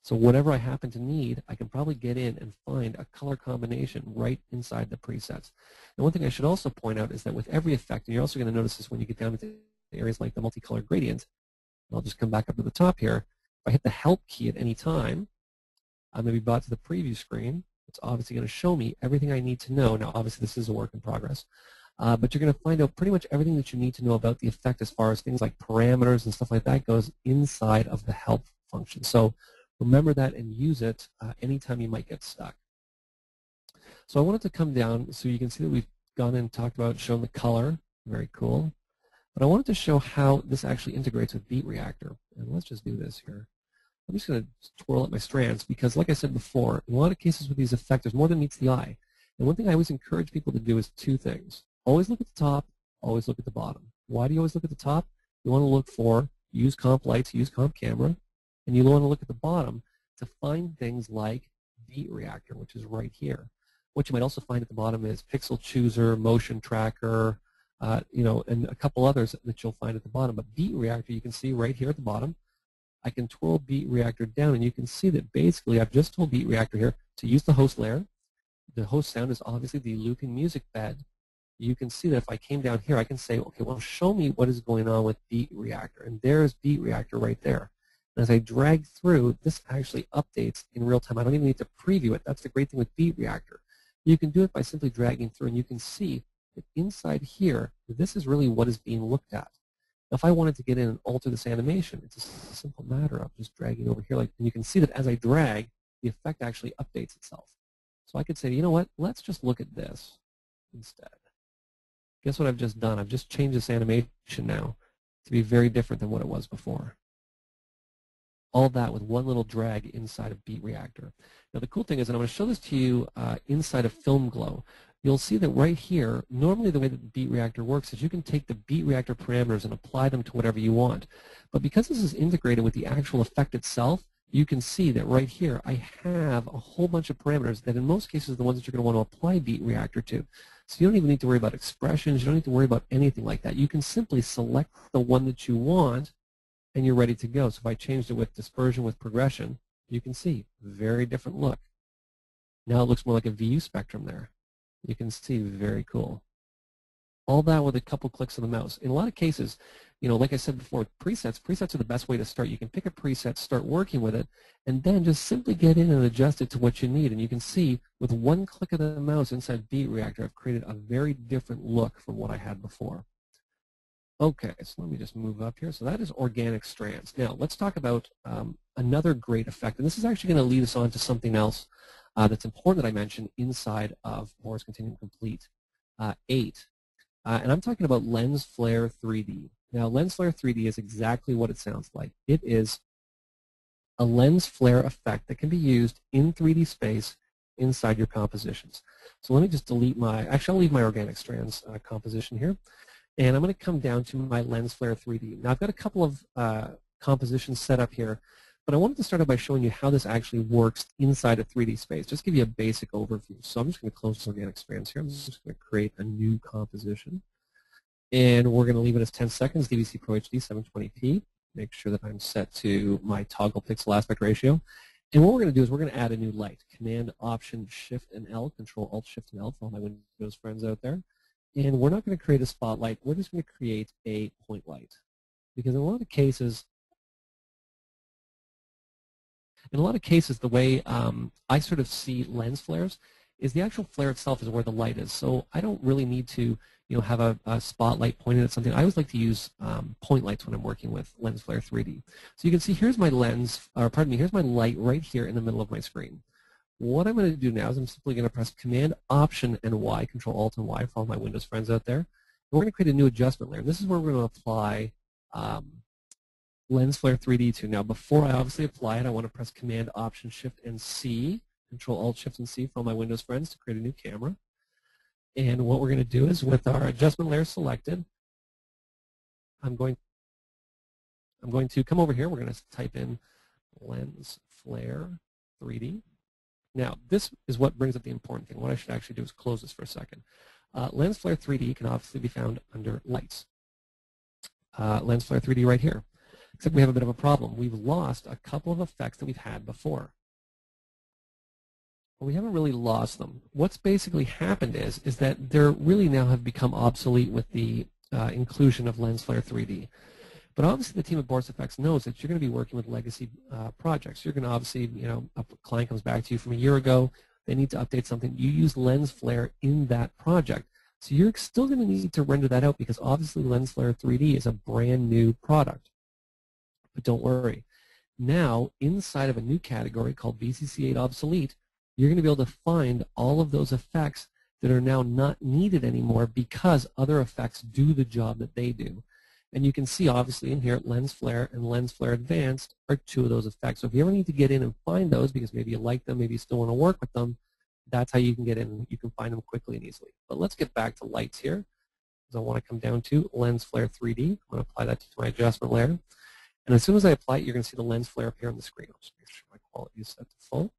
So whatever I happen to need, I can probably get in and find a color combination right inside the presets. And one thing I should also point out is that with every effect, and you're also going to notice this when you get down into areas like the multicolor gradient, and I'll just come back up to the top here. If I hit the Help key at any time, I'm going to be brought to the preview screen. It's obviously going to show me everything I need to know. Now, obviously, this is a work in progress. But you're going to find out pretty much everything that you need to know about the effect as far as things like parameters and stuff like that goes inside of the Help function. So remember that and use it anytime you might get stuck. So I wanted to come down so you can see that we've gone and talked about, shown the color. Very cool. But I wanted to show how this actually integrates with Beat Reactor. And let's just do this here. I'm just going to twirl up my strands because, like I said before, in a lot of cases with these effects, there's more than meets the eye. And one thing I always encourage people to do is two things. Always look at the top, always look at the bottom. Why do you always look at the top? You want to look for use comp lights, use comp camera, and you want to look at the bottom to find things like Beat Reactor, which is right here. What you might also find at the bottom is Pixel Chooser, Motion Tracker, and a couple others that you'll find at the bottom. But Beat Reactor, you can see right here at the bottom. I can twirl Beat Reactor down, and you can see that basically I've just told Beat Reactor here to use the host layer. The host sound is obviously the looping music bed. You can see that if I came down here, I can say, okay, well, show me what is going on with Beat Reactor. And there's Beat Reactor right there. And as I drag through, this actually updates in real time. I don't even need to preview it. That's the great thing with Beat Reactor. You can do it by simply dragging through, and you can see that inside here, this is really what is being looked at. Now, if I wanted to get in and alter this animation, it's a simple matter of just dragging over here. And you can see that as I drag, the effect actually updates itself. So I could say, you know what, let's just look at this instead. Guess what I've just done? I've just changed this animation now to be very different than what it was before. All that with one little drag inside of Beat Reactor. Now the cool thing is, and I'm going to show this to you inside of Film Glow, you'll see that right here, normally the way that the Beat Reactor works is you can take the Beat Reactor parameters and apply them to whatever you want. But because this is integrated with the actual effect itself, you can see that right here I have a whole bunch of parameters that in most cases are the ones that you're going to want to apply Beat Reactor to. So you don't even need to worry about expressions, you don't need to worry about anything like that. You can simply select the one that you want and you're ready to go. So if I changed it with dispersion with progression, you can see very different look. Now it looks more like a VU spectrum there. You can see very cool. All that with a couple clicks of the mouse. In a lot of cases, like I said before, presets are the best way to start. You can pick a preset, start working with it, and then just simply get in and adjust it to what you need. And you can see with one click of the mouse inside Beat Reactor, I've created a very different look from what I had before. Okay, so let me just move up here. So that is organic strands. Now let's talk about another great effect, and this is actually going to lead us on to something else that's important that I mentioned inside of Boris Continuum Complete 8. And I'm talking about Lens Flare 3D. Now, Lens Flare 3D is exactly what it sounds like. It is a lens flare effect that can be used in 3D space inside your compositions. So let me just delete actually I'll leave my organic strands composition here. And I'm going to come down to my Lens Flare 3D. Now, I've got a couple of compositions set up here, but I wanted to start out by showing you how this actually works inside a 3D space. Just give you a basic overview. So I'm just going to close this organic strands here. I'm just going to create a new composition. And we're going to leave it as 10 seconds, DVC Pro HD 720p. Make sure that I'm set to my toggle pixel aspect ratio. And what we're going to do is we're going to add a new light. Command, Option, Shift, and L. Control, Alt, Shift, and L for all my Windows friends out there. And we're not going to create a spotlight. We're just going to create a point light. Because in a lot of cases, the way I sort of see lens flares is the actual flare itself is where the light is. So I don't really need to have a spotlight pointed at something. I always like to use point lights when I'm working with Lens Flare 3D. So you can see here's my here's my light right here in the middle of my screen. What I'm going to do now is I'm simply going to press Command, Option, and Y, Control, Alt, and Y for all my Windows friends out there. And we're going to create a new adjustment layer. And this is where we're going to apply Lens Flare 3D to. Now, before I obviously apply it, I want to press Command, Option, Shift, and C, Control, Alt, Shift, and C for all my Windows friends to create a new camera. And what we're going to do is with our adjustment layer selected, I'm going to come over here. We're going to type in Lens Flare 3D. Now, this is what brings up the important thing. What I should actually do is close this for a second. Lens Flare 3D can obviously be found under Lights. Lens Flare 3D right here. Except we have a bit of a problem. We've lost a couple of effects that we've had before. Well, we haven't really lost them. What's basically happened is that they really now have become obsolete with the inclusion of Lens Flare 3D. But obviously the team at Boris Effects knows that you're going to be working with legacy projects. You're going to obviously, a client comes back to you from a year ago, they need to update something. You use Lens Flare in that project. So you're still going to need to render that out because obviously Lens Flare 3D is a brand new product. But don't worry. Now, inside of a new category called VCC8 Obsolete, you're going to be able to find all of those effects that are now not needed anymore because other effects do the job that they do. And you can see, obviously, in here, Lens Flare and Lens Flare Advanced are two of those effects. So if you ever need to get in and find those because maybe you like them, maybe you still want to work with them, that's how you can get in. You can find them quickly and easily. But let's get back to lights here. So I want to come down to Lens Flare 3D. I'm going to apply that to my adjustment layer. And as soon as I apply it, you're going to see the lens flare appear on the screen. I'll just make sure my quality is set to full.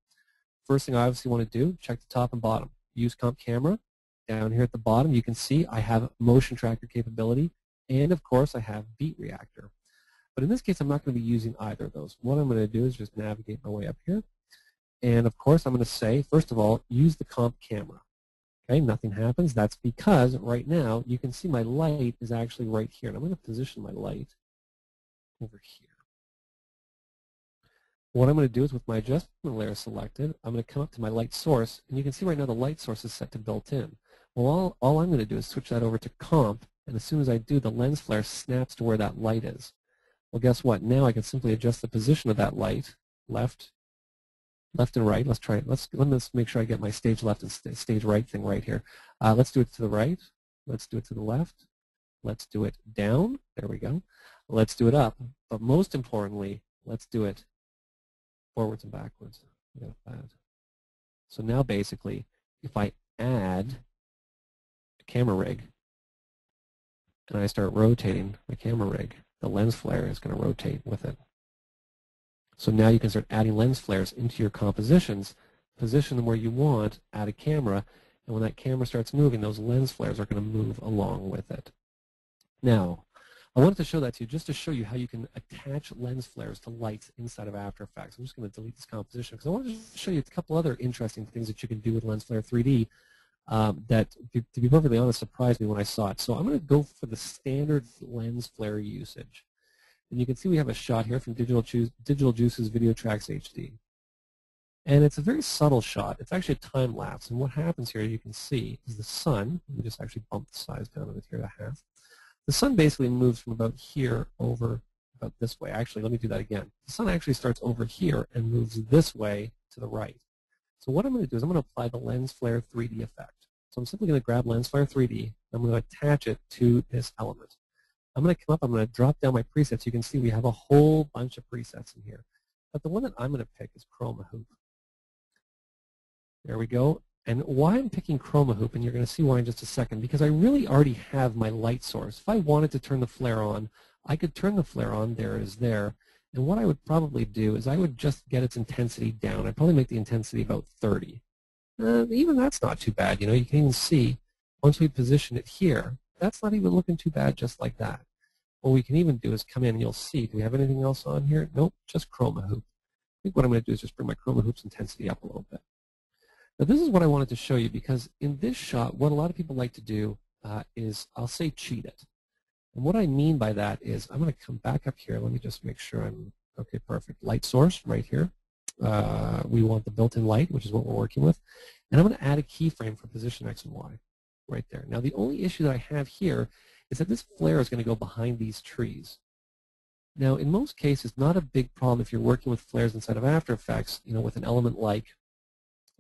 First thing I obviously want to do, check the top and bottom. Use comp camera. Down here at the bottom, you can see I have motion tracker capability, and of course I have beat reactor. But in this case, I'm not going to be using either of those. What I'm going to do is just navigate my way up here. And of course, I'm going to say, first of all, use the comp camera. Okay, nothing happens. That's because right now, you can see my light is actually right here. And I'm going to position my light over here. What I'm going to do is with my adjustment layer selected, I'm going to come up to my light source. And you can see right now the light source is set to built-in. Well, all I'm going to do is switch that over to comp. And as soon as I do, the lens flare snaps to where that light is. Well, guess what? Now I can simply adjust the position of that light, left and right. Let's try it. Let's make sure I get my stage left and stage right thing right here. Let's do it to the right. Let's do it to the left. Let's do it down. There we go. Let's do it up. But most importantly, let's do it forwards and backwards. We got that. So now basically, if I add a camera rig and I start rotating my camera rig, the lens flare is going to rotate with it. So now you can start adding lens flares into your compositions, position them where you want, add a camera, and when that camera starts moving, those lens flares are going to move along with it. Now, I wanted to show that to you just to show you how you can attach lens flares to lights inside of After Effects. I'm just going to delete this composition because I wanted to show you a couple other interesting things that you can do with Lens Flare 3D that, to be perfectly honest, surprised me when I saw it. So I'm going to go for the standard lens flare usage. And you can see we have a shot here from Digital Juice's Video Tracks HD. And it's a very subtle shot. It's actually a time lapse. And what happens here, you can see, is the sun. Let me just actually bump the size down of it here to half. The sun basically moves from about here over about this way. Actually, let me do that again. The sun actually starts over here and moves this way to the right. So what I'm going to do is I'm going to apply the Lens Flare 3D effect. So I'm simply going to grab Lens Flare 3D. I'm going to attach it to this element. I'm going to come up, I'm going to drop down my presets. You can see we have a whole bunch of presets in here. But the one that I'm going to pick is Chroma Hoop. There we go. And why I'm picking Chroma Hoop, and you're going to see why in just a second, because I really already have my light source. If I wanted to turn the flare on, I could turn the flare on. There it is there. And what I would probably do is I would just get its intensity down. I'd probably make the intensity about 30. Even that's not too bad. You know, you can even see once we position it here, that's not even looking too bad just like that. What we can even do is come in and you'll see, do we have anything else on here? Nope, just Chroma Hoop. I think what I'm going to do is just bring my Chroma Hoop's intensity up a little bit. Now this is what I wanted to show you because in this shot, what a lot of people like to do is, I'll say, cheat it. And what I mean by that is I'm going to come back up here. Let me just make sure I'm, okay, perfect. Light source right here. We want the built-in light, which is what we're working with. And I'm going to add a keyframe for position X and Y right there. Now the only issue that I have here is that this flare is going to go behind these trees. Now in most cases, not a big problem if you're working with flares inside of After Effects, you know, with an element like,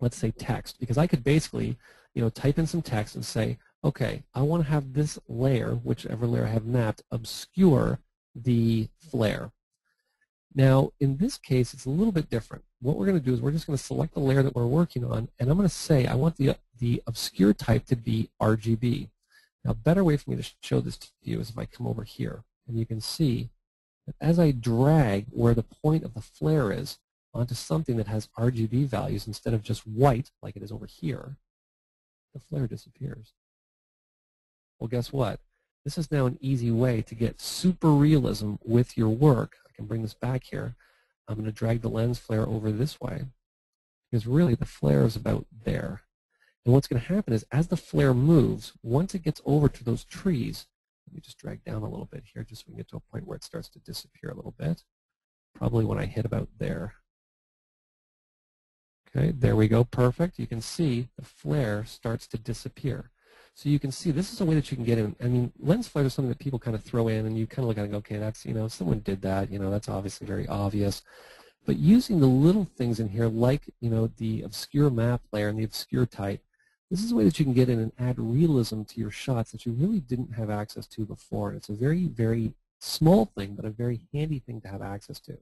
let's say, text, because I could basically, you know, type in some text and say, okay, I want to have this layer, whichever layer I have mapped, obscure the flare. Now, in this case, it's a little bit different. What we're going to do is we're just going to select the layer that we're working on, and I'm going to say I want the obscure type to be RGB. Now, a better way for me to show this to you is if I come over here, and you can see that as I drag where the point of the flare is onto something that has RGB values instead of just white, like it is over here, the flare disappears. Well, guess what? This is now an easy way to get super realism with your work. I can bring this back here. I'm going to drag the lens flare over this way because really the flare is about there. And what's going to happen is as the flare moves, once it gets over to those trees, let me just drag down a little bit here just so we can get to a point where it starts to disappear a little bit. Probably when I hit about there. Okay, there we go, perfect. You can see the flare starts to disappear. So you can see this is a way that you can get in. I mean, lens flares are something that people kind of throw in, and you kind of look at it and go, okay, that's, you know, someone did that. You know, that's obviously very obvious. But using the little things in here, like, you know, the obscure map layer and the obscure type, this is a way that you can get in and add realism to your shots that you really didn't have access to before. And it's a very, very small thing, but a very handy thing to have access to.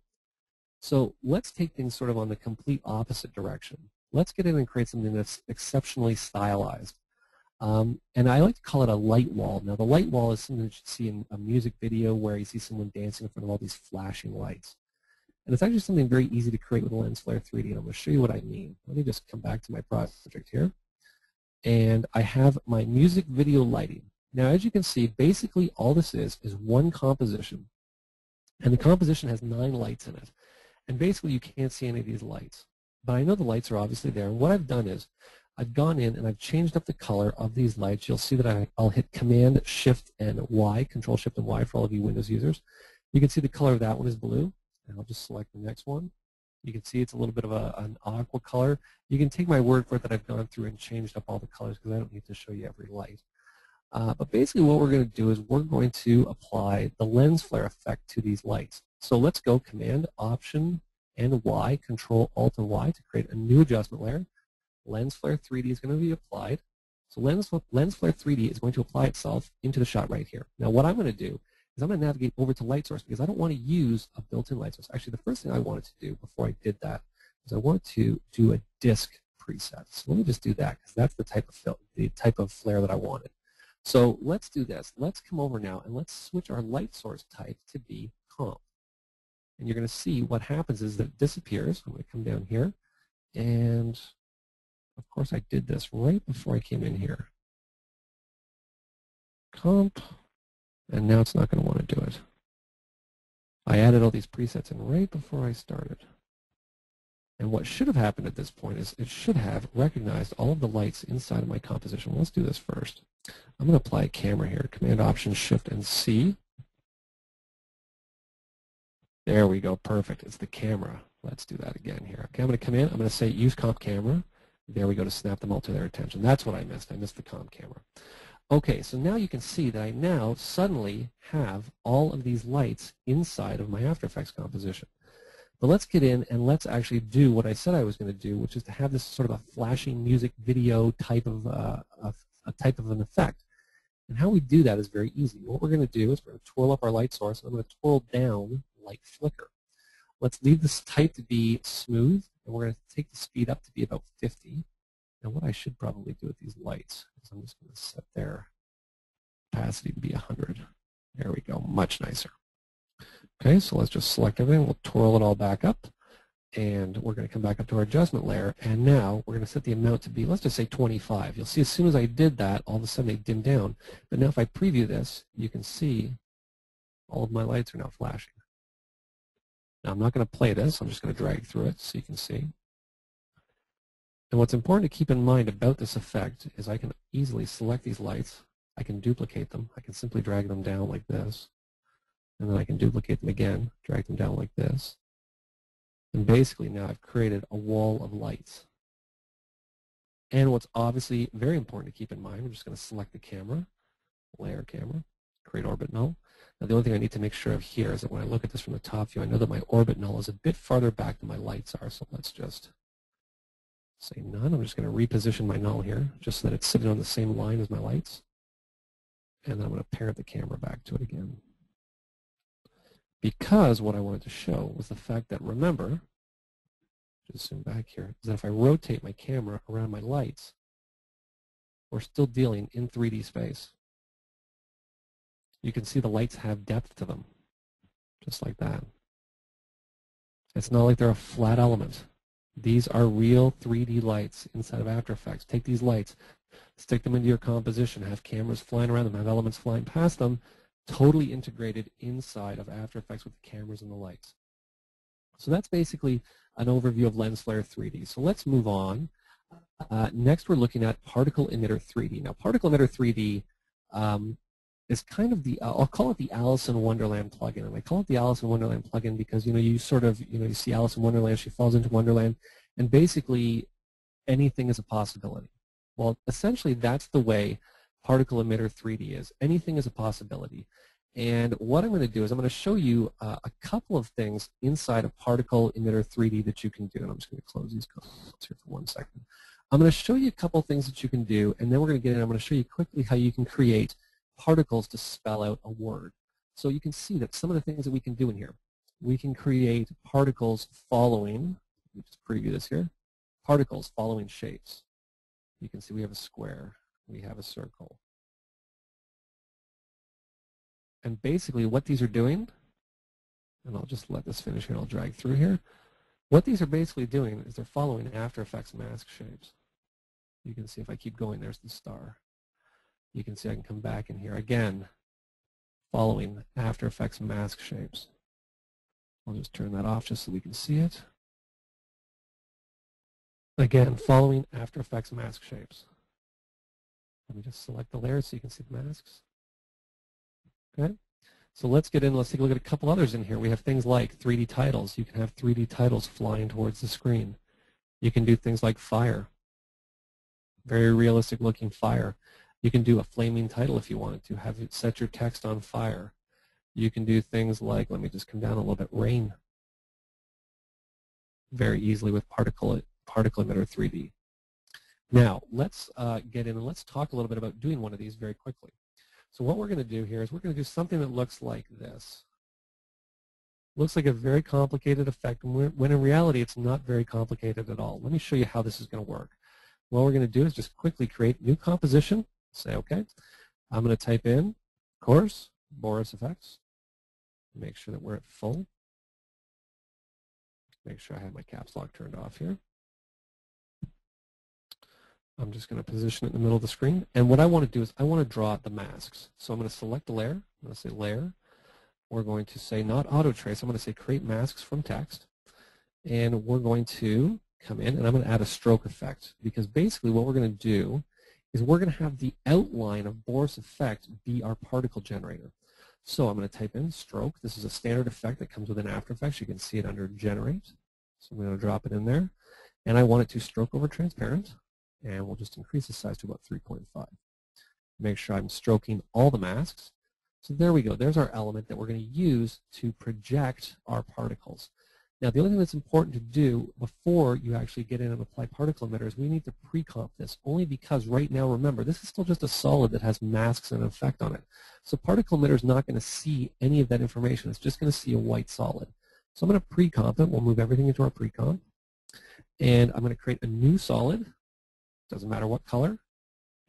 So let's take things sort of on the complete opposite direction. Let's get in and create something that's exceptionally stylized. And I like to call it a light wall. Now, the light wall is something that you see in a music video where you see someone dancing in front of all these flashing lights. And it's actually something very easy to create with a Lens Flare 3D, and I'm going to show you what I mean. Let me just come back to my project here. and I have my music video lighting. Now, as you can see, basically all this is one composition, and the composition has 9 lights in it. And basically, you can't see any of these lights. But I know the lights are obviously there. And what I've done is I've gone in and I've changed up the color of these lights. You'll see that I'll hit Command, Shift, and Y, Control, Shift, and Y for all of you Windows users. You can see the color of that one is blue. And I'll just select the next one. You can see it's a little bit of an aqua color. You can take my word for it that I've gone through and changed up all the colors because I don't need to show you every light. But basically what we're going to do is we're going to apply the lens flare effect to these lights. So let's go Command, Option, and Y, Control, Alt, and Y to create a new adjustment layer. Lens flare 3D is going to be applied. So lens flare 3D is going to apply itself into the shot right here. Now what I'm going to do is I'm going to navigate over to light source because I don't want to use a built-in light source. Actually, the first thing I wanted to do before I did that is I wanted to do a disk preset. So let me just do that because that's the type of flare that I wanted. So let's do this. Let's come over now and let's switch our light source type to be comp. And you're going to see what happens is that it disappears. I'm going to come down here. And of course I did this right before I came in here. Comp. And now it's not going to want to do it. I added all these presets in right before I started. And what should have happened at this point is it should have recognized all of the lights inside of my composition. Let's do this first. I'm going to apply a camera here. Command, Option, Shift, and C. There we go. Perfect. It's the camera. Let's do that again here. Okay, I'm going to come in. I'm going to say Use Comp Camera. There we go to snap them all to their attention. That's what I missed. I missed the comp camera. Okay, so now you can see that I now suddenly have all of these lights inside of my After Effects composition. But let's get in and let's actually do what I said I was going to do, which is to have this sort of a flashing music video type of an effect. And how we do that is very easy. What we're going to do is we're going to twirl up our light source, and I'm going to twirl down like Flickr. Let's leave this type to be smooth, and we're going to take the speed up to be about 50. And what I should probably do with these lights is I'm just going to set their opacity to be 100. There we go, much nicer. Okay, so let's just select everything. We'll twirl it all back up, and we're going to come back up to our adjustment layer. And now we're going to set the amount to be, let's just say 25. You'll see as soon as I did that, all of a sudden they dim down. But now if I preview this, you can see all of my lights are now flashing. Now I'm not going to play this. I'm just going to drag through it so you can see. And what's important to keep in mind about this effect is I can easily select these lights. I can duplicate them. I can simply drag them down like this. And then I can duplicate them again, drag them down like this. And basically now I've created a wall of lights. And what's obviously very important to keep in mind, we're just going to select the camera, layer camera, create orbit null. Now the only thing I need to make sure of here is that when I look at this from the top view, I know that my orbit null is a bit farther back than my lights are. So let's just say none. I'm just going to reposition my null here just so that it's sitting on the same line as my lights. And then I'm going to parent the camera back to it again. Because what I wanted to show was the fact that, remember, just zoom back here, is that if I rotate my camera around my lights, we're still dealing in 3D space. You can see the lights have depth to them, just like that. It's not like they're a flat element. These are real 3D lights inside of After Effects. Take these lights, stick them into your composition, have cameras flying around them, have elements flying past them, totally integrated inside of After Effects with the cameras and the lights. So that's basically an overview of Lens Flare 3D. So let's move on. Next we're looking at Particle Emitter 3D. Now Particle Emitter 3D is kind of the, I'll call it the Alice in Wonderland plugin. And I call it the Alice in Wonderland plugin because, you sort of, you see Alice in Wonderland, she falls into Wonderland, and basically anything is a possibility. Well, essentially that's the way Particle Emitter 3D is. Anything is a possibility. And what I'm going to do is I'm going to show you a couple of things inside of Particle Emitter 3D that you can do. And I'm just going to close these comments here for 1 second. I'm going to show you a couple of things that you can do, and then we're going to get in. I'm going to show you quickly how you can create particles to spell out a word. So you can see that some of the things that we can do in here. We can create particles following, let me just preview this here, particles following shapes. You can see we have a square, we have a circle. And basically what these are doing, and I'll just let this finish here and I'll drag through here. What these are basically doing is they're following After Effects mask shapes. You can see if I keep going, there's the star. You can see I can come back in here again, following After Effects mask shapes. I'll just turn that off just so we can see it. Again, following After Effects mask shapes. Let me just select the layers so you can see the masks. Okay, so let's get in. Let's take a look at a couple others in here. We have things like 3D titles. You can have 3D titles flying towards the screen. You can do things like fire, very realistic looking fire. You can do a flaming title if you wanted to, have it set your text on fire. You can do things like, let me just come down a little bit, rain, very easily with particle emitter 3D. Now, let's get in and let's talk a little bit about doing one of these very quickly. So what we're going to do here is we're going to do something that looks like this. Looks like a very complicated effect, when in reality it's not very complicated at all. Let me show you how this is going to work. What we're going to do is just quickly create new composition, say OK. I'm going to type in, of course, Boris Effects. Make sure that we're at full. Make sure I have my caps lock turned off here. I'm just going to position it in the middle of the screen. And what I want to do is I want to draw the masks. So I'm going to select the layer. I'm going to say layer. We're going to say not auto trace. I'm going to say create masks from text. And we're going to come in and I'm going to add a stroke effect. Because basically what we're going to do is we're going to have the outline of Boris Effect be our particle generator. So I'm going to type in stroke. This is a standard effect that comes within After Effects. You can see it under generate. So I'm going to drop it in there. And I want it to stroke over transparent. And we'll just increase the size to about 3.5. Make sure I'm stroking all the masks. So there we go. There's our element that we're going to use to project our particles. Now, the only thing that's important to do before you actually get in and apply particle emitters, we need to pre-comp this, only because right now, remember, this is still just a solid that has masks and an effect on it. So particle emitter is not going to see any of that information. It's just going to see a white solid. So I'm going to pre-comp it. We'll move everything into our pre-comp. And I'm going to create a new solid. Doesn't matter what color.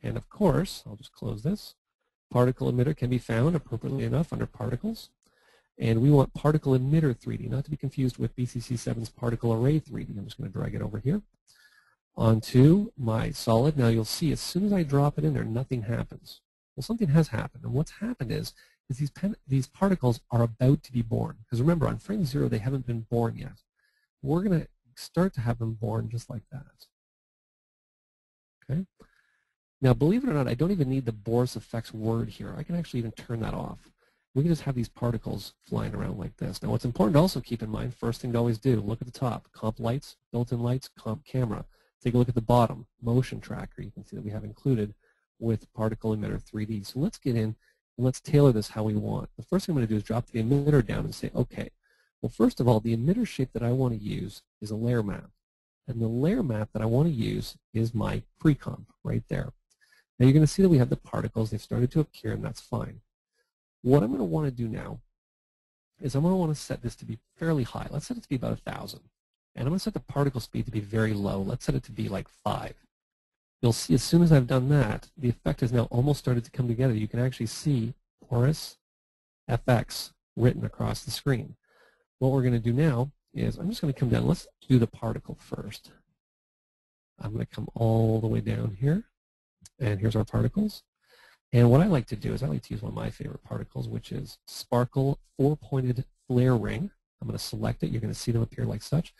And of course, I'll just close this. Particle emitter can be found appropriately enough under particles. And we want particle emitter 3D, not to be confused with BCC7's particle array 3D. I'm just going to drag it over here onto my solid. Now you'll see as soon as I drop it in there, nothing happens. Well, something has happened. And what's happened is these particles are about to be born. Because remember, on frame 0, they haven't been born yet. We're going to start to have them born just like that. Okay. Now, believe it or not, I don't even need the Boris Effects word here. I can actually even turn that off. We can just have these particles flying around like this. Now, what's important to also keep in mind, first thing to always do, look at the top, comp lights, built-in lights, comp camera. Take a look at the bottom, motion tracker. You can see that we have included with particle emitter 3D. So let's get in and let's tailor this how we want. The first thing I'm going to do is drop the emitter down and say, okay, well, first of all, the emitter shape that I want to use is a layer map. And the layer map that I want to use is my pre-comp right there. Now you're going to see that we have the particles. They've started to appear, and that's fine. What I'm going to want to do now is I'm going to want to set this to be fairly high. Let's set it to be about 1,000. And I'm going to set the particle speed to be very low. Let's set it to be like 5. You'll see as soon as I've done that, the effect has now almost started to come together. You can actually see Boris FX written across the screen. What we're going to do now is I'm just going to come down. Let's do the particle first. I'm going to come all the way down here. And here's our particles. And what I like to do is I like to use one of my favorite particles, which is Sparkle 4-pointed flare ring. I'm going to select it. You're going to see them appear like such.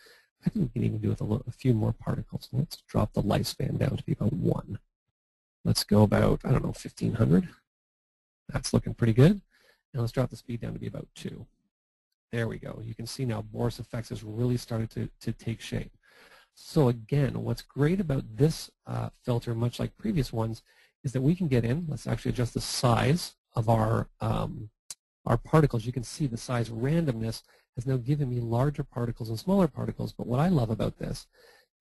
I think we can even do with a few more particles. Let's drop the lifespan down to be about 1. Let's go about, I don't know, 1,500. That's looking pretty good. And let's drop the speed down to be about 2. There we go. You can see now Boris Effects has really started to take shape. So again, what's great about this filter, much like previous ones, is that we can get in. Let's actually adjust the size of our particles. You can see the size randomness has now given me larger particles and smaller particles. But what I love about this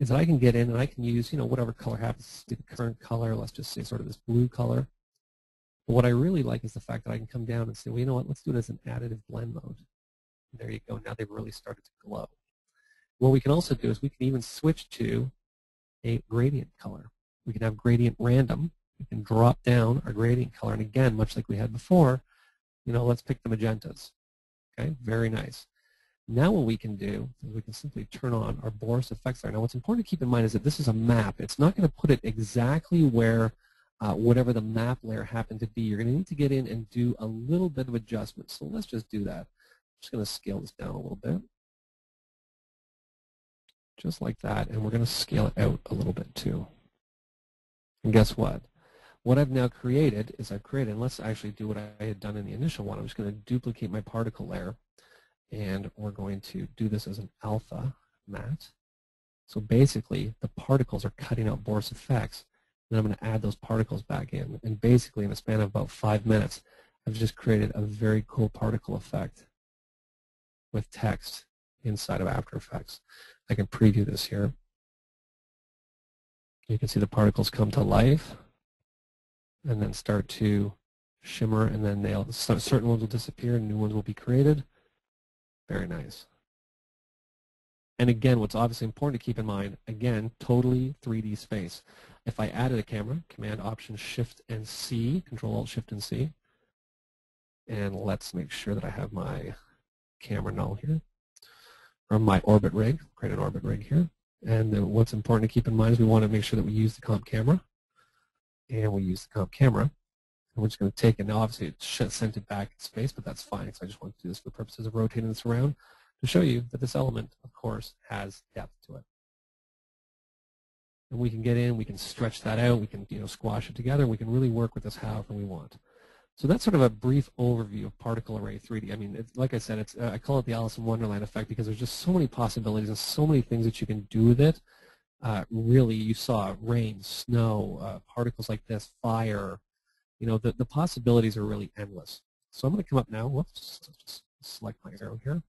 is that I can get in and I can use, whatever color happens to be the current color. Let's just say sort of this blue color. But what I really like is the fact that I can come down and say, well, you know what? Let's do it as an additive blend mode. There you go. Now they've really started to glow. What we can also do is we can even switch to a gradient color. We can have gradient random. We can drop down our gradient color. And again, much like we had before, let's pick the magentas. Okay, very nice. Now what we can do is we can simply turn on our Boris Effects there. Now what's important to keep in mind is that this is a map. It's not going to put it exactly where whatever the map layer happened to be. You're going to need to get in and do a little bit of adjustment. So let's just do that. I'm just going to scale this down a little bit. Just like that. And we're going to scale it out a little bit too. And guess what? What I've now created is and let's actually do what I had done in the initial one. I'm just going to duplicate my particle layer. And we're going to do this as an alpha matte. So basically, the particles are cutting out Boris Effects. Then I'm going to add those particles back in. And basically, in a span of about 5 minutes, I've just created a very cool particle effect with text inside of After Effects. I can preview this here. You can see the particles come to life and then start to shimmer, and then certain ones will disappear and new ones will be created. Very nice. And again, what's obviously important to keep in mind, again, totally 3D space. If I added a camera, Command, Option, Shift, and C, Control, Alt, Shift, and C, and let's make sure that I have my camera null here, or my orbit rig, create an orbit rig here. And then what's important to keep in mind is we want to make sure that we use the comp camera, and we use the comp camera. And we're just going to take it. Now, obviously, it sent it back in space, but that's fine because I just want to do this for the purposes of rotating this around to show you that this element, of course, has depth to it. And we can get in, we can stretch that out, we can squash it together, and we can really work with this however we want. So that's sort of a brief overview of Particle Array 3D. I mean, like I said, I call it the Alice in Wonderland effect because there's just so many possibilities and so many things that you can do with it. Really, you saw rain, snow, particles like this, fire. The possibilities are really endless. So I'm going to come up now. Whoops, just select my arrow here.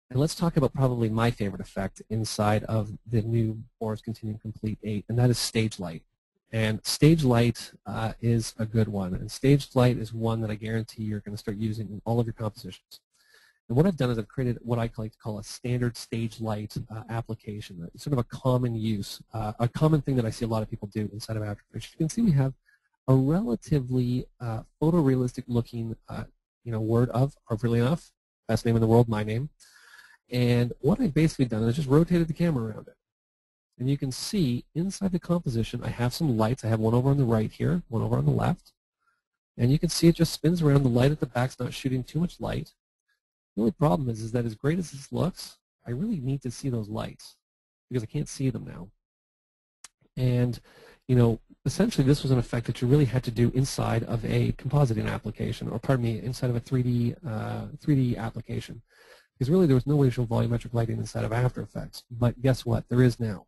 And let's talk about probably my favorite effect inside of the new Boris Continuum Complete 8, and that is Stage Light. And Stage Light is a good one. And Stage Light is one that I guarantee you're going to start using in all of your compositions. And what I've done is I've created what I like to call a standard Stage Light application. It's sort of a common use, a common thing that I see a lot of people do inside of After Effects. You can see we have a relatively photorealistic looking word of really enough, best name in the world, my name. And what I've basically done is just rotated the camera around it. And you can see inside the composition I have some lights. I have one over on the right here, one over on the left. And you can see it just spins around. The light at the back's not shooting too much light. The only problem is that as great as this looks, I really need to see those lights because I can't see them now. And essentially this was an effect that you really had to do inside of a compositing application, or pardon me, inside of a 3D application. Because really there was no way to show volumetric lighting inside of After Effects. But guess what? There is now.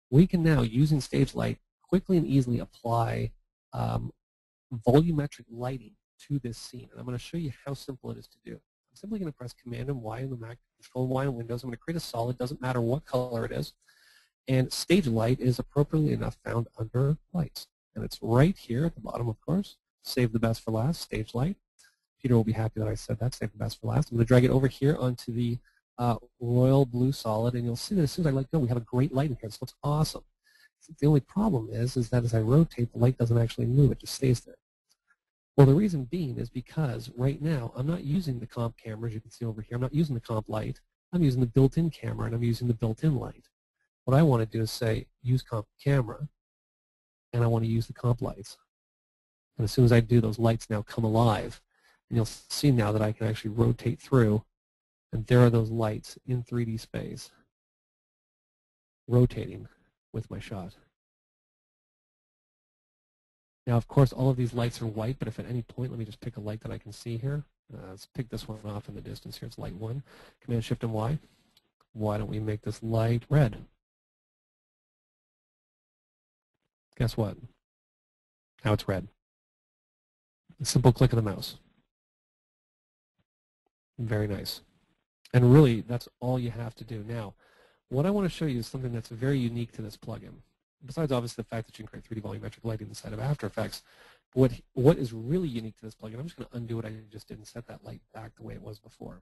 We can now, using Stage Light, quickly and easily apply volumetric lighting to this scene. And I'm going to show you how simple it is to do. I'm simply going to press Command and Y on the Mac, Control and Y on Windows. I'm going to create a solid, doesn't matter what color it is. And Stage Light is appropriately enough found under Lights. And it's right here at the bottom, of course. Save the best for last, Stage Light. Peter will be happy that I said that, save the best for last. I'm going to drag it over here onto the royal blue solid, and you'll see that as soon as I let go, we have a great light in here. This looks awesome. The only problem is that as I rotate, the light doesn't actually move. It just stays there. Well, the reason being is because right now I'm not using the comp camera, as you can see over here. I'm not using the comp light. I'm using the built-in camera, and I'm using the built-in light. What I want to do is say, use comp camera, and I want to use the comp lights. And as soon as I do, those lights now come alive. And you'll see now that I can actually rotate through, and there are those lights in 3D space rotating with my shot. Now, of course, all of these lights are white, but if at any point, let me just pick a light that I can see here. Let's pick this one off in the distance here. It's light 1. Command Shift and Y. Why don't we make this light red? Guess what? Now it's red. A simple click of the mouse. Very nice. And really, that's all you have to do. Now, what I want to show you is something that's very unique to this plugin. Besides, obviously, the fact that you can create 3D volumetric lighting inside of After Effects, what is really unique to this plugin, I'm just going to undo what I just did and set that light back the way it was before.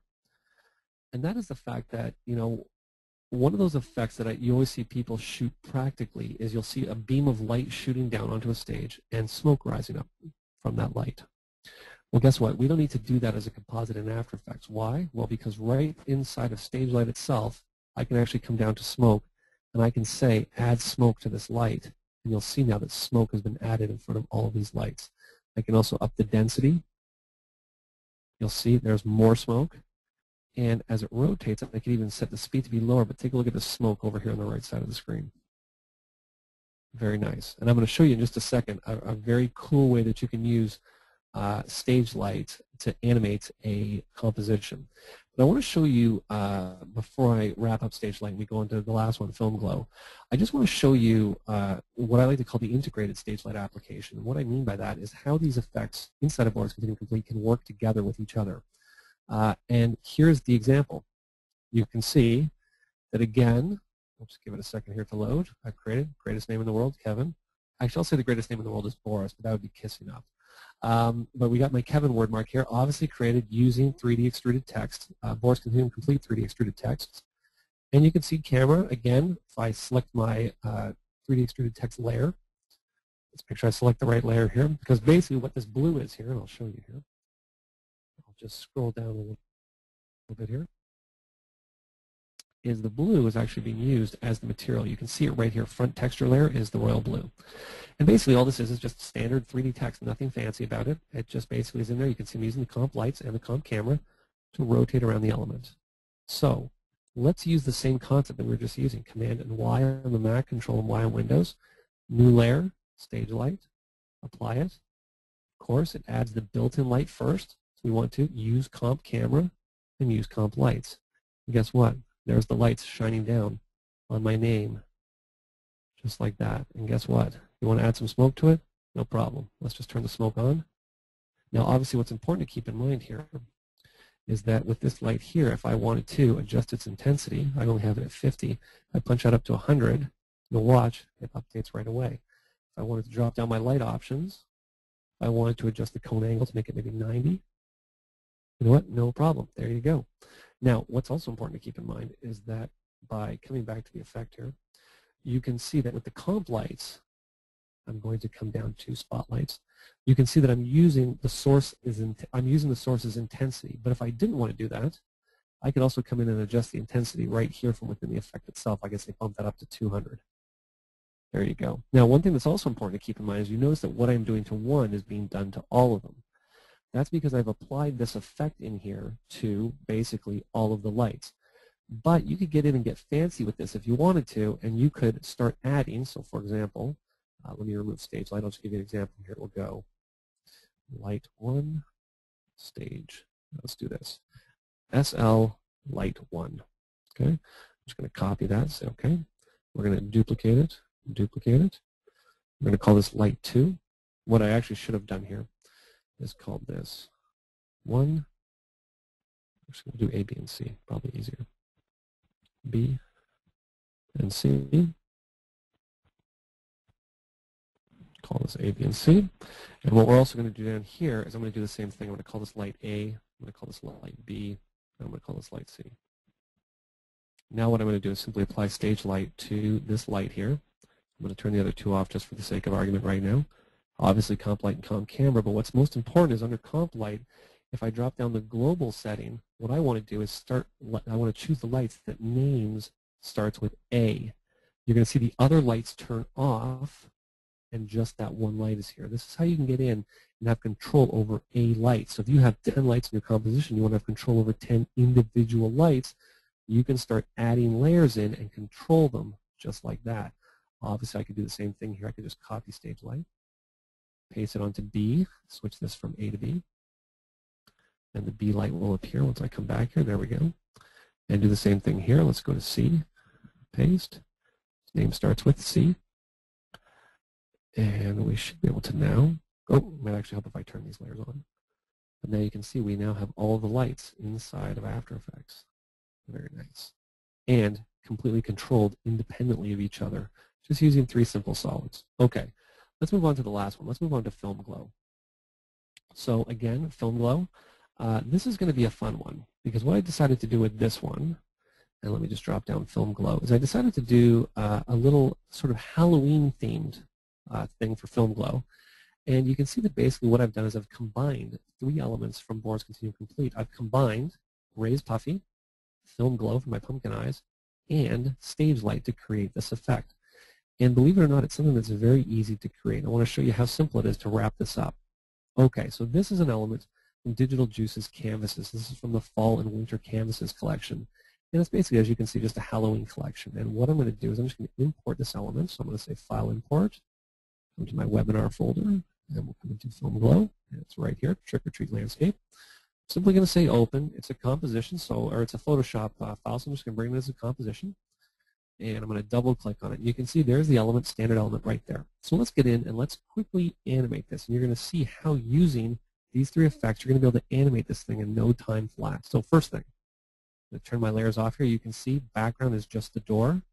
And that is the fact that, one of those effects that you always see people shoot practically is you'll see a beam of light shooting down onto a stage and smoke rising up from that light. Well, guess what? We don't need to do that as a composite in After Effects. Why? Well, because right inside of Stage Light itself, I can actually come down to smoke, and I can say, add smoke to this light. And you'll see now that smoke has been added in front of all of these lights. I can also up the density. You'll see there's more smoke. And as it rotates, I can even set the speed to be lower, but take a look at the smoke over here on the right side of the screen. Very nice. And I'm going to show you in just a second a very cool way that you can use stage light to animate a composition. But I want to show you, before I wrap up stage light and we go into the last one, film glow, I just want to show you what I like to call the integrated stage light application. And what I mean by that is how these effects inside of Boris Continuum Complete can work together with each other. And here's the example. You can see that again, I'll just give it a second here to load. I've created greatest name in the world, Kevin. Actually, I'll say the greatest name in the world is Boris, but that would be kissing up. But we got my Kevin word mark here, obviously created using 3D extruded text, Boris Continuum Complete 3D extruded text. And you can see camera, again, if I select my 3D extruded text layer, let's make sure I select the right layer here, because basically what this blue is here, and I'll show you here, I'll just scroll down a little bit here, is the blue is actually being used as the material. You can see it right here, front texture layer is the royal blue. And basically all this is just standard 3D text, nothing fancy about it. It just basically is in there. You can see I'm using the comp lights and the comp camera to rotate around the element. So let's use the same concept that we were just using, Command and Y on the Mac, Control and Y on Windows. New layer, stage light, apply it. Of course, it adds the built-in light first. So we want to use comp camera and use comp lights. And guess what? There's the lights shining down on my name, just like that. And guess what? You want to add some smoke to it? No problem. Let's just turn the smoke on. Now, obviously, what's important to keep in mind here is that with this light here, if I wanted to adjust its intensity, I only have it at 50. I punch that up to 100. You'll watch, it updates right away. If I wanted to drop down my light options, if I wanted to adjust the cone angle to make it maybe 90, you know what? No problem. There you go. Now, what's also important to keep in mind is that by coming back to the effect here, you can see that with the comp lights, I'm going to come down to spotlights. You can see that I'm using the source's intensity. But if I didn't want to do that, I could also come in and adjust the intensity right here from within the effect itself. I guess I bump that up to 200. There you go. Now, one thing that's also important to keep in mind is you notice that what I'm doing to one is being done to all of them. That's because I've applied this effect in here to basically all of the lights. But you could get in and get fancy with this if you wanted to, and you could start adding. So, for example, let me remove stage light. I'll just give you an example here. We'll go light 1, stage. Let's do this. SL light 1. Okay. I'm just going to copy that. Say okay. We're going to duplicate it. Duplicate it. I'm going to call this light 2. What I actually should have done here is called this 1. I'm just going to do A, B, and C. Probably easier. B and C. Call this A, B, and C. And what we're also going to do down here is I'm going to do the same thing. I'm going to call this light A. I'm going to call this light B. And I'm going to call this light C. Now what I'm going to do is simply apply stage light to this light here. I'm going to turn the other two off just for the sake of argument right now. Obviously comp light and comp camera, but what's most important is under comp light, if I drop down the global setting, what I want to do is I want to choose the lights that names starts with A. You're going to see the other lights turn off, and just that one light is here. This is how you can get in and have control over a light. So if you have 10 lights in your composition, you want to have control over 10 individual lights, you can start adding layers in and control them just like that. Obviously, I could do the same thing here. I could just copy stage light, paste it onto B, switch this from A to B, and the B light will appear once I come back here. There we go. And do the same thing here. Let's go to C, paste. Name starts with C. And we should be able to now, it might actually help if I turn these layers on. But now you can see we now have all the lights inside of After Effects. Very nice. And completely controlled independently of each other, just using 3 simple solids. Okay, let's move on to the last one. Let's move on to film glow. So again, film glow. This is going to be a fun one, because what I decided to do with this one, and let me just drop down film glow, is I decided to do a little sort of Halloween-themed thing for film glow. And you can see that basically what I've done is I've combined 3 elements from Boris Continuum Complete. I've combined Raise Puffy, Film Glow for my pumpkin eyes, and Stage Light to create this effect. And believe it or not, it's something that's very easy to create. I want to show you how simple it is to wrap this up. Okay, so this is an element from Digital Juice's Canvases. This is from the Fall and Winter Canvases collection. And it's basically, as you can see, just a Halloween collection. And what I'm going to do is I'm just going to import this element. So I'm going to say File Import, come to my webinar folder, and we'll come into Film Glow. And it's right here, Trick or Treat Landscape. I'm simply going to say Open. It's a composition, or it's a Photoshop file, so I'm just going to bring it as a composition. And I'm going to double click on it. You can see there's the element, standard element right there. So let's get in and let's quickly animate this. And you're going to see how using these 3 effects, you're going to be able to animate this thing in no time flat. So first thing, I'm going to turn my layers off here. You can see background is just the door.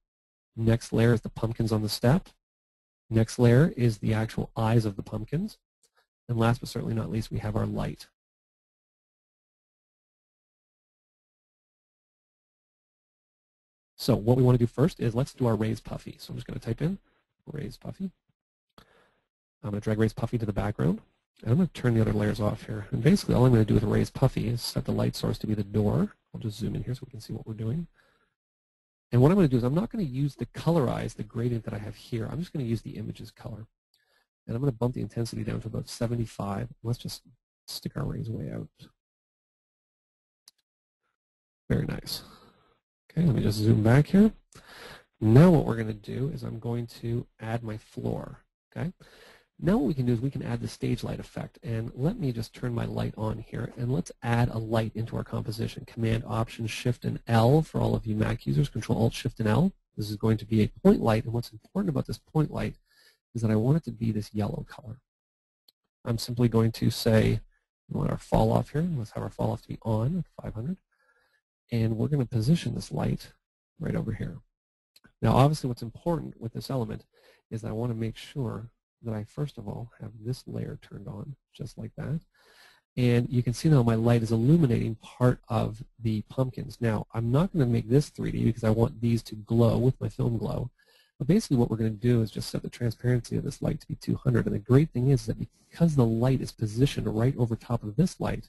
Next layer is the pumpkins on the step. Next layer is the actual eyes of the pumpkins. And last but certainly not least, we have our light. So what we want to do first is let's do our Raise Puffy. So I'm just going to type in Raise Puffy. I'm going to drag Raise Puffy to the background. And I'm going to turn the other layers off here. And basically all I'm going to do with Raise Puffy is set the light source to be the door. I'll just zoom in here so we can see what we're doing. And what I'm going to do is I'm not going to use the colorize, the gradient that I have here. I'm just going to use the image's color. And I'm going to bump the intensity down to about 75. Let's just stick our rays way out. Very nice. Okay, let me just zoom back here. Now what we're going to do is I'm going to add my floor. Okay. Now what we can do is we can add the stage light effect. And let me just turn my light on here. And let's add a light into our composition. Command, Option, Shift, and L for all of you Mac users. Control, Alt, Shift, and L. This is going to be a point light. And what's important about this point light is that I want it to be this yellow color. I'm simply going to say, we want our fall off here. Let's have our fall off to be on at 500. And we're going to position this light right over here. Now, obviously, what's important with this element is that I want to make sure that I, first of all, have this layer turned on, just like that. And you can see now my light is illuminating part of the pumpkins. Now, I'm not going to make this 3D because I want these to glow with my film glow. But basically what we're going to do is just set the transparency of this light to be 200. And the great thing is that because the light is positioned right over top of this light,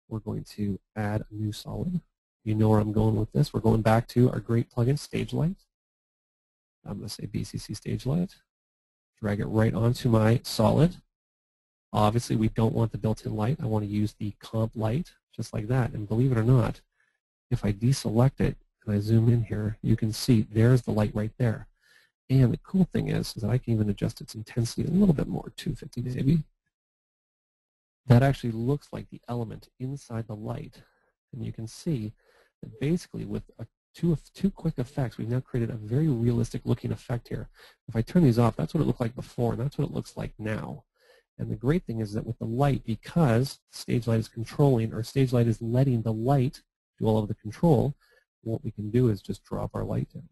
we're going to add a new solid. You know where I'm going with this. We're going back to our great plugin, Stage Light. I'm going to say BCC Stage Light. Drag it right onto my solid. Obviously, we don't want the built-in light. I want to use the comp light, just like that. And believe it or not, if I deselect it and I zoom in here, you can see there's the light right there. And the cool thing is that I can even adjust its intensity a little bit more, 250 maybe. That actually looks like the element inside the light. And you can see that basically with two quick effects, we've now created a very realistic looking effect here. If I turn these off, that's what it looked like before, and that's what it looks like now. And the great thing is that with the light, because stage light is controlling, or stage light is letting the light do all of the control, what we can do is just drop our light down.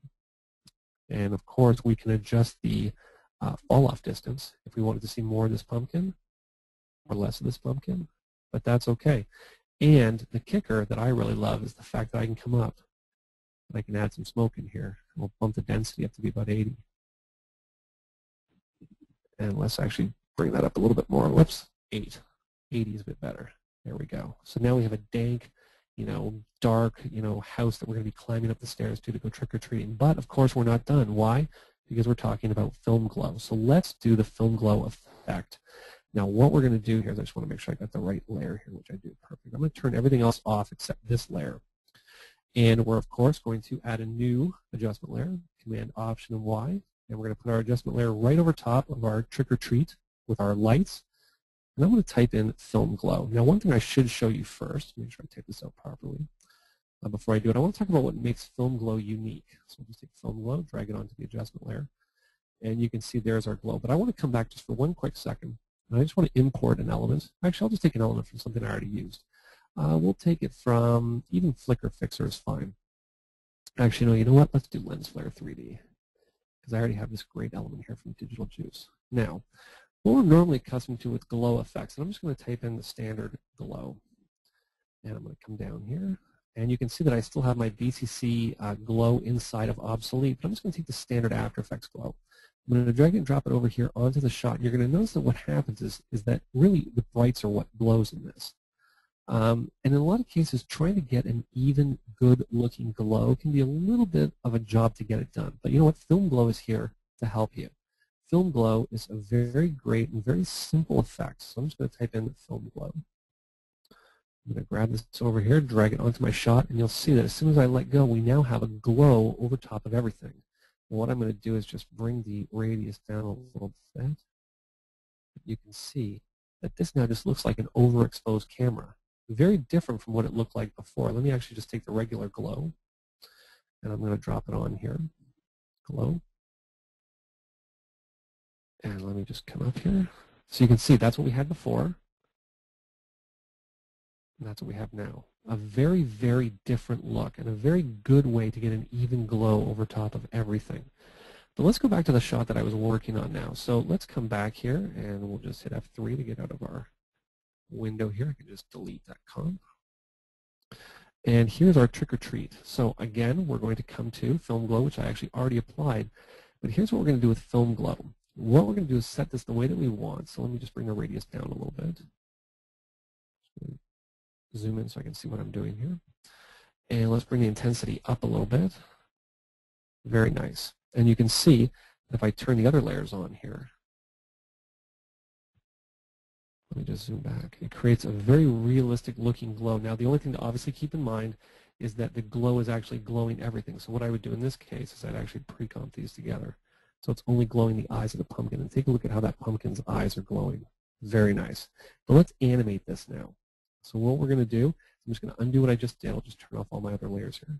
And of course, we can adjust the fall-off distance if we wanted to see more of this pumpkin or less of this pumpkin, but that's okay. And the kicker that I really love is the fact that I can come up and I can add some smoke in here. We'll bump the density up to be about 80. And let's actually bring that up a little bit more. Whoops, 8. 80 is a bit better. There we go. So now we have a dank, dark, house that we're going to be climbing up the stairs to go trick-or-treating. But, of course, we're not done. Why? Because we're talking about film glow. So let's do the film glow effect. Now, what we're going to do here is I just want to make sure I got the right layer here, which I do perfect. I'm going to turn everything else off except this layer. And we're, of course, going to add a new adjustment layer, Command, Option, and Y. And we're going to put our adjustment layer right over top of our trick-or-treat with our lights. And I'm going to type in film glow. Now, one thing I should show you first, make sure I type this out properly. Before I do it, I want to talk about what makes film glow unique. So I'll just take film glow, drag it onto the adjustment layer. And you can see there's our glow. But I want to come back just for one quick second. And I just want to import an element. Actually, I'll just take an element from something I already used. We'll take it from, even Flickr Fixer is fine. Actually, no, you know what? Let's do Lens Flare 3D. Because I already have this great element here from Digital Juice. Now, what we're normally accustomed to with glow effects, and I'm just going to type in the standard glow. And I'm going to come down here. And you can see that I still have my BCC glow inside of obsolete, but I'm just going to take the standard After Effects glow. I'm going to drag and drop it over here onto the shot. You're going to notice that what happens is that really the brights are what glows in this. And in a lot of cases, trying to get an even, good-looking glow can be a little bit of a job to get it done. But you know what? Film Glow is here to help you. Film Glow is a very great and very simple effect. So I'm just going to type in Film Glow. I'm going to grab this over here, drag it onto my shot, and you'll see that as soon as I let go, we now have a glow over top of everything. And what I'm going to do is just bring the radius down a little bit. You can see that this now just looks like an overexposed camera. Very different from what it looked like before. Let me actually just take the regular glow, and I'm going to drop it on here. Glow. And let me just come up here. So you can see that's what we had before. And that's what we have now. A very, very different look and a very good way to get an even glow over top of everything. But let's go back to the shot that I was working on now. So let's come back here and we'll just hit F3 to get out of our window here. I can just delete that comp. And here's our trick or treat. So again, we're going to come to Film Glow, which I actually already applied. But here's what we're going to do with Film Glow. What we're going to do is set this the way that we want. So let me just bring the radius down a little bit. Zoom in so I can see what I'm doing here. And let's bring the intensity up a little bit. Very nice. And you can see that if I turn the other layers on here, let me just zoom back. It creates a very realistic looking glow. Now the only thing to obviously keep in mind is that the glow is actually glowing everything. So what I would do in this case is I'd actually pre-comp these together. So it's only glowing the eyes of the pumpkin. And take a look at how that pumpkin's eyes are glowing. Very nice. But let's animate this now. So what we're going to do, I'm just going to undo what I just did. I'll just turn off all my other layers here.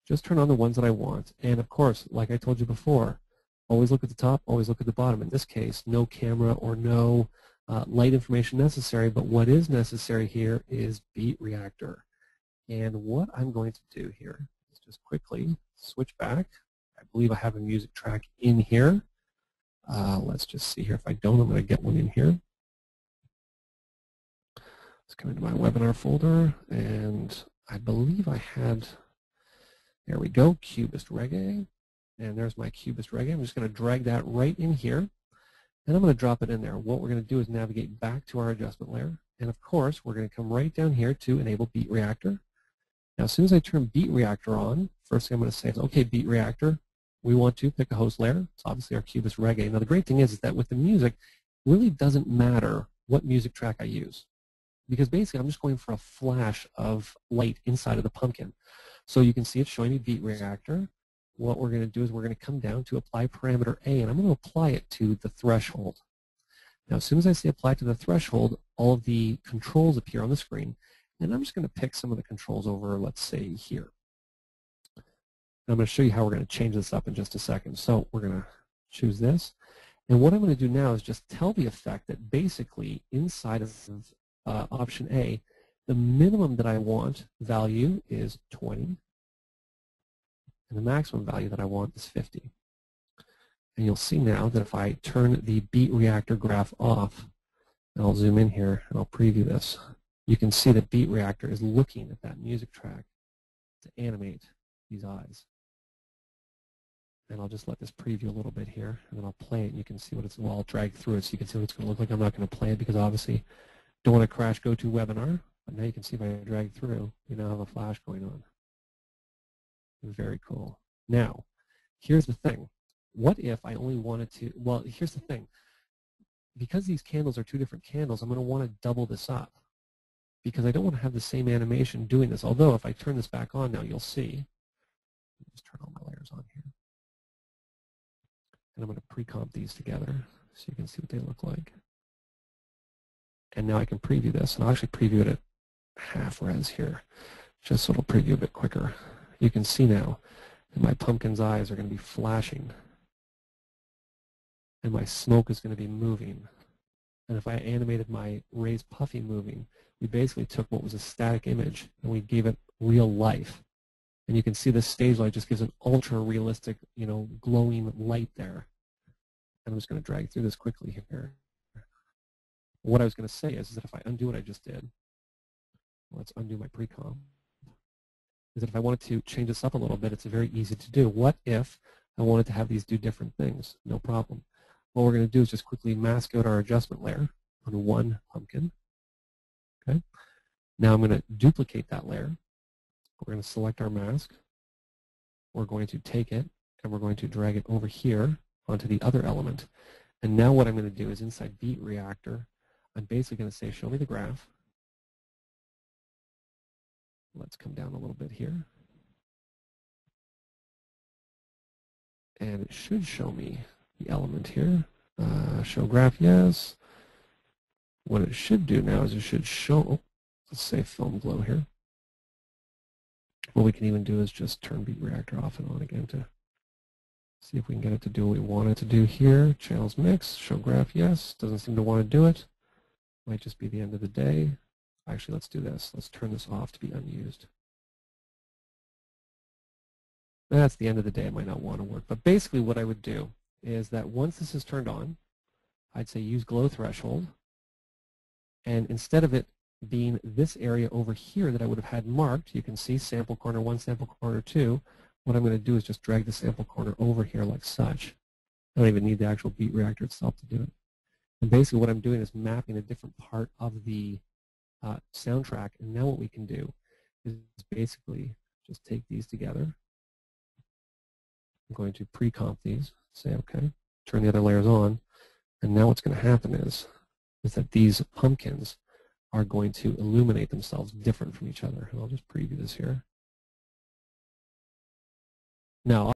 Just turn on the ones that I want. And of course, like I told you before, always look at the top, always look at the bottom. In this case, no camera or no light information necessary, but what is necessary here is Beat Reactor. And what I'm going to do here is just quickly switch back. I believe I have a music track in here. Let's just see here. If I don't, I'm going to get one in here. Let's come into my webinar folder, and I believe I had, there we go, Cubist Reggae. And there's my Cubist Reggae. I'm just going to drag that right in here, and I'm going to drop it in there. What we're going to do is navigate back to our adjustment layer. And of course, we're going to come right down here to enable Beat Reactor. Now, as soon as I turn Beat Reactor on, first thing I'm going to say is, okay, Beat Reactor, we want to pick a host layer. It's obviously our Cubist Reggae. Now, the great thing is that with the music, it really doesn't matter what music track I use, because basically I'm just going for a flash of light inside of the pumpkin. So you can see it's showing me Beat Reactor. What we're going to do is we're going to come down to apply parameter A, and I'm going to apply it to the threshold. Now, as soon as I say apply to the threshold, all of the controls appear on the screen, and I'm just going to pick some of the controls over, let's say, here. And I'm going to show you how we're going to change this up in just a second. So we're going to choose this, and what I'm going to do now is just tell the effect that basically inside of option A, the minimum that I want value is 20, and the maximum value that I want is 50. And you'll see now that if I turn the Beat Reactor graph off, and I'll zoom in here and I'll preview this, you can see that Beat Reactor is looking at that music track to animate these eyes. And I'll just let this preview a little bit here, and then I'll play it, and you can see what it's, well, I'll drag through it so you can see what it's going to look like. I'm not going to play it because obviously don't want to crash GoToWebinar, but now you can see if I drag through, we now have a flash going on. Very cool. Now, here's the thing. What if I only wanted to, well, here's the thing. Because these candles are two different candles, I'm going to want to double this up because I don't want to have the same animation doing this. Although if I turn this back on now, you'll see. Let me just turn all my layers on here. And I'm going to pre-comp these together so you can see what they look like. And now I can preview this, and I'll actually preview it at half res here, just so it'll preview a bit quicker. You can see now that my pumpkin's eyes are going to be flashing, and my smoke is going to be moving. And if I animated my raised puffy moving, we basically took what was a static image and we gave it real life. And you can see this stage light just gives an ultra realistic, glowing light there. And I'm just going to drag through this quickly here. What I was going to say is that if I undo what I just did, let's undo my pre-comp, is that if I wanted to change this up a little bit, it's very easy to do. What if I wanted to have these do different things? No problem. what we're going to do is just quickly mask out our adjustment layer on one pumpkin. Okay. Now I'm going to duplicate that layer. We're going to select our mask. We're going to take it and we're going to drag it over here onto the other element. And now what I'm going to do is inside Beat Reactor, I'm basically going to say, show me the graph. Let's come down a little bit here. And it should show me the element here. Show graph, yes. What it should do now is it should show, let's say film glow here. What we can even do is just turn Beat Reactor off and on again to see if we can get it to do what we want it to do here. Channels mix, show graph, yes. Doesn't seem to want to do it. Might just be the end of the day. Actually, let's do this. Let's turn this off to be unused. That's the end of the day. It might not want to work. But basically what I would do is that once this is turned on, I'd say use glow threshold. And instead of it being this area over here that I would have had marked, you can see sample corner 1, sample corner 2. What I'm going to do is just drag the sample corner over here like such. I don't even need the actual Beat Reactor itself to do it. And basically what I'm doing is mapping a different part of the soundtrack. And now what we can do is basically just take these together. I'm going to pre-comp these, say OK, turn the other layers on. And now what's going to happen is that these pumpkins are going to illuminate themselves different from each other. And I'll just preview this here. Now,